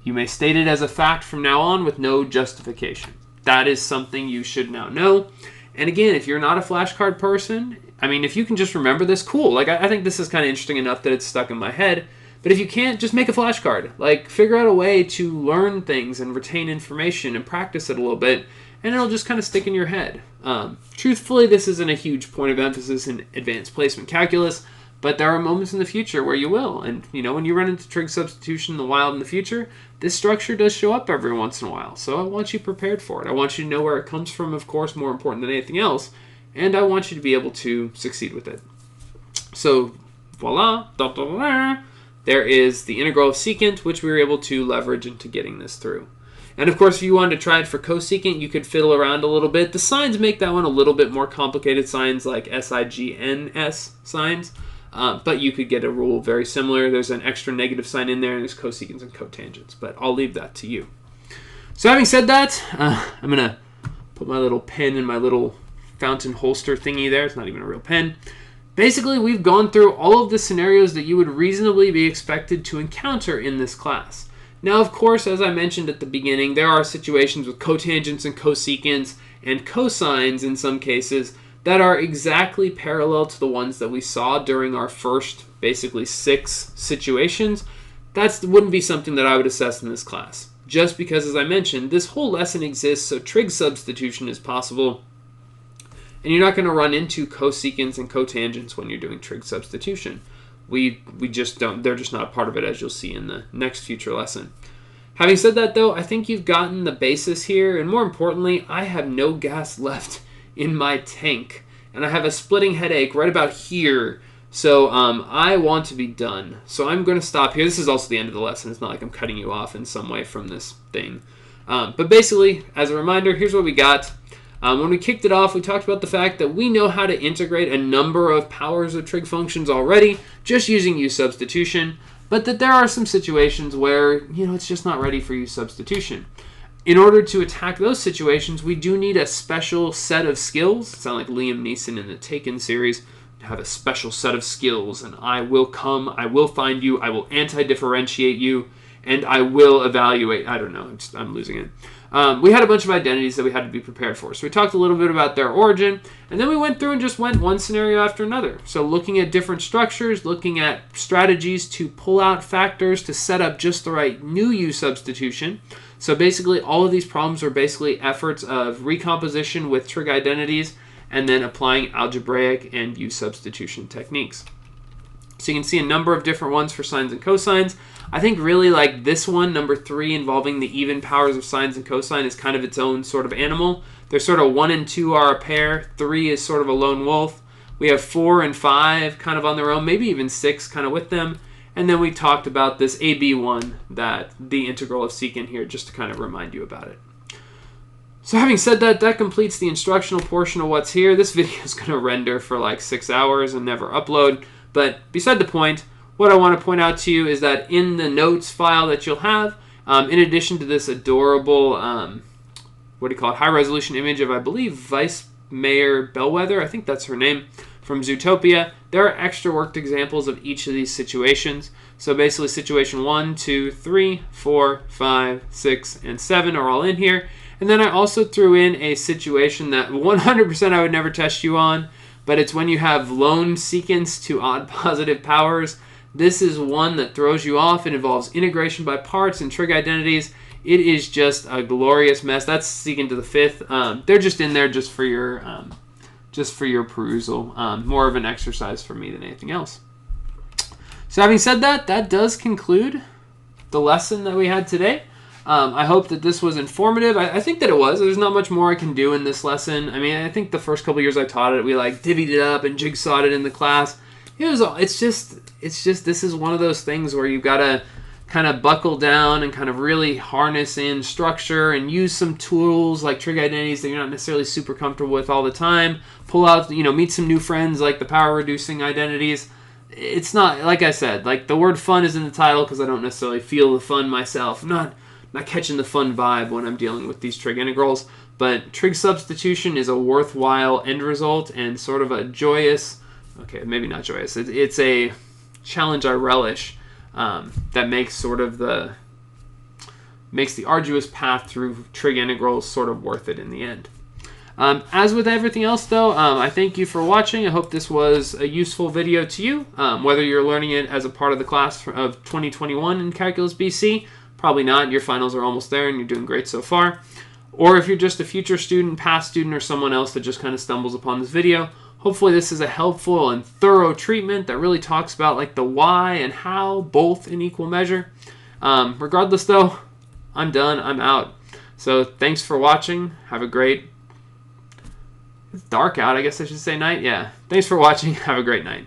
You may state it as a fact from now on with no justification. That is something you should now know. And again, if you're not a flashcard person, I mean, if you can just remember this, cool. Like, I think this is kind of interesting enough that it's stuck in my head. But if you can't, just make a flashcard. Like, figure out a way to learn things and retain information and practice it a little bit, and it'll just kind of stick in your head. Truthfully, this isn't a huge point of emphasis in advanced placement calculus, but there are moments in the future where you will. And, you know, when you run into trig substitution in the wild in the future, this structure does show up every once in a while. So I want you prepared for it. I want you to know where it comes from, of course, more important than anything else. And I want you to be able to succeed with it. So, voila. Da, da, da, da. There is the integral of secant, which we were able to leverage into getting this through. And of course, if you wanted to try it for cosecant, you could fiddle around a little bit. The signs make that one a little bit more complicated, signs like signs. But you could get a rule very similar. There's an extra negative sign in there, and there's cosecants and cotangents. But I'll leave that to you. So having said that, I'm going to put my little pen in my little fountain holster thingy there. It's not even a real pen. Basically, we've gone through all of the scenarios that you would reasonably be expected to encounter in this class. Now, of course, as I mentioned at the beginning, there are situations with cotangents and cosecants and cosines in some cases that are exactly parallel to the ones that we saw during our first, basically, 6 situations. That wouldn't be something that I would assess in this class. Just because, as I mentioned, this whole lesson exists so trig substitution is possible. And you're not going to run into cosecants and cotangents when you're doing trig substitution. we just don't, they're just not a part of it, as you'll see in the next future lesson. Having said that, though, I think you've gotten the basis here, and more importantly, I have no gas left in my tank, and I have a splitting headache right about here, so I want to be done. So I'm going to stop here. This is also the end of the lesson. It's not like I'm cutting you off in some way from this thing. But basically, as a reminder, here's what we got. When we kicked it off, we talked about the fact that we know how to integrate a number of powers of trig functions already, just using U substitution, but that there are some situations where, it's just not ready for U substitution. In order to attack those situations, we do need a special set of skills. It sounds like Liam Neeson in the Taken series. Have a special set of skills, and I will come, I will find you, I will anti-differentiate you, and I will evaluate. I don't know, I'm losing it. We had a bunch of identities that we had to be prepared for. So we talked a little bit about their origin, and then we went through and just went one scenario after another. So looking at different structures, looking at strategies to pull out factors to set up just the right new U substitution. So basically all of these problems are basically efforts of recomposition with trig identities and then applying algebraic and U substitution techniques. So you can see a number of different ones for sines and cosines. I think really like this one, number 3, involving the even powers of sines and cosine, is kind of its own sort of animal. They're sort of 1 and 2 are a pair. 3 is sort of a lone wolf. We have 4 and 5 kind of on their own, maybe even 6 kind of with them. And then we talked about this AB1, that the integral of secant here, just to kind of remind you about it. So having said that, that completes the instructional portion of what's here. This video is going to render for like 6 hours and never upload. But beside the point, what I want to point out to you is that in the notes file that you'll have, in addition to this adorable, high-resolution image of, I believe, Vice Mayor Bellwether, I think that's her name, from Zootopia, there are extra worked examples of each of these situations. So basically situation 1, 2, 3, 4, 5, 6, and 7 are all in here. And then I also threw in a situation that 100% I would never test you on, but it's when you have lone secants to odd positive powers. This is one that throws you off. It involves integration by parts and trig identities. It is just a glorious mess. That's secant to the 5th. They're just in there just for your perusal. More of an exercise for me than anything else. So having said that, that does conclude the lesson that we had today. I hope that this was informative. I think that it was. There's not much more I can do in this lesson. I mean, I think the first couple years I taught it, we like divvied it up and jigsawed it in the class. It's just this is one of those things where you've got to kind of buckle down and kind of really harness in structure and use some tools like trig identities that you're not necessarily super comfortable with all the time. Pull out, meet some new friends like the power reducing identities. It's not, like I said, like the word fun is in the title because I don't necessarily feel the fun myself. I'm not catching the fun vibe when I'm dealing with these trig integrals, but trig substitution is a worthwhile end result and sort of a joyous, okay, maybe not joyous, it's a challenge I relish that makes the arduous path through trig integrals sort of worth it in the end. As with everything else, though, I thank you for watching. I hope this was a useful video to you, whether you're learning it as a part of the class of 2021 in Calculus BC. Probably not. Your finals are almost there and you're doing great so far. Or if you're just a future student, past student, or someone else that just kind of stumbles upon this video, hopefully this is a helpful and thorough treatment that really talks about like the why and how both in equal measure. Regardless, though, I'm done. I'm out. So thanks for watching. Have a great... It's dark out. I guess I should say night. Yeah. Thanks for watching. Have a great night.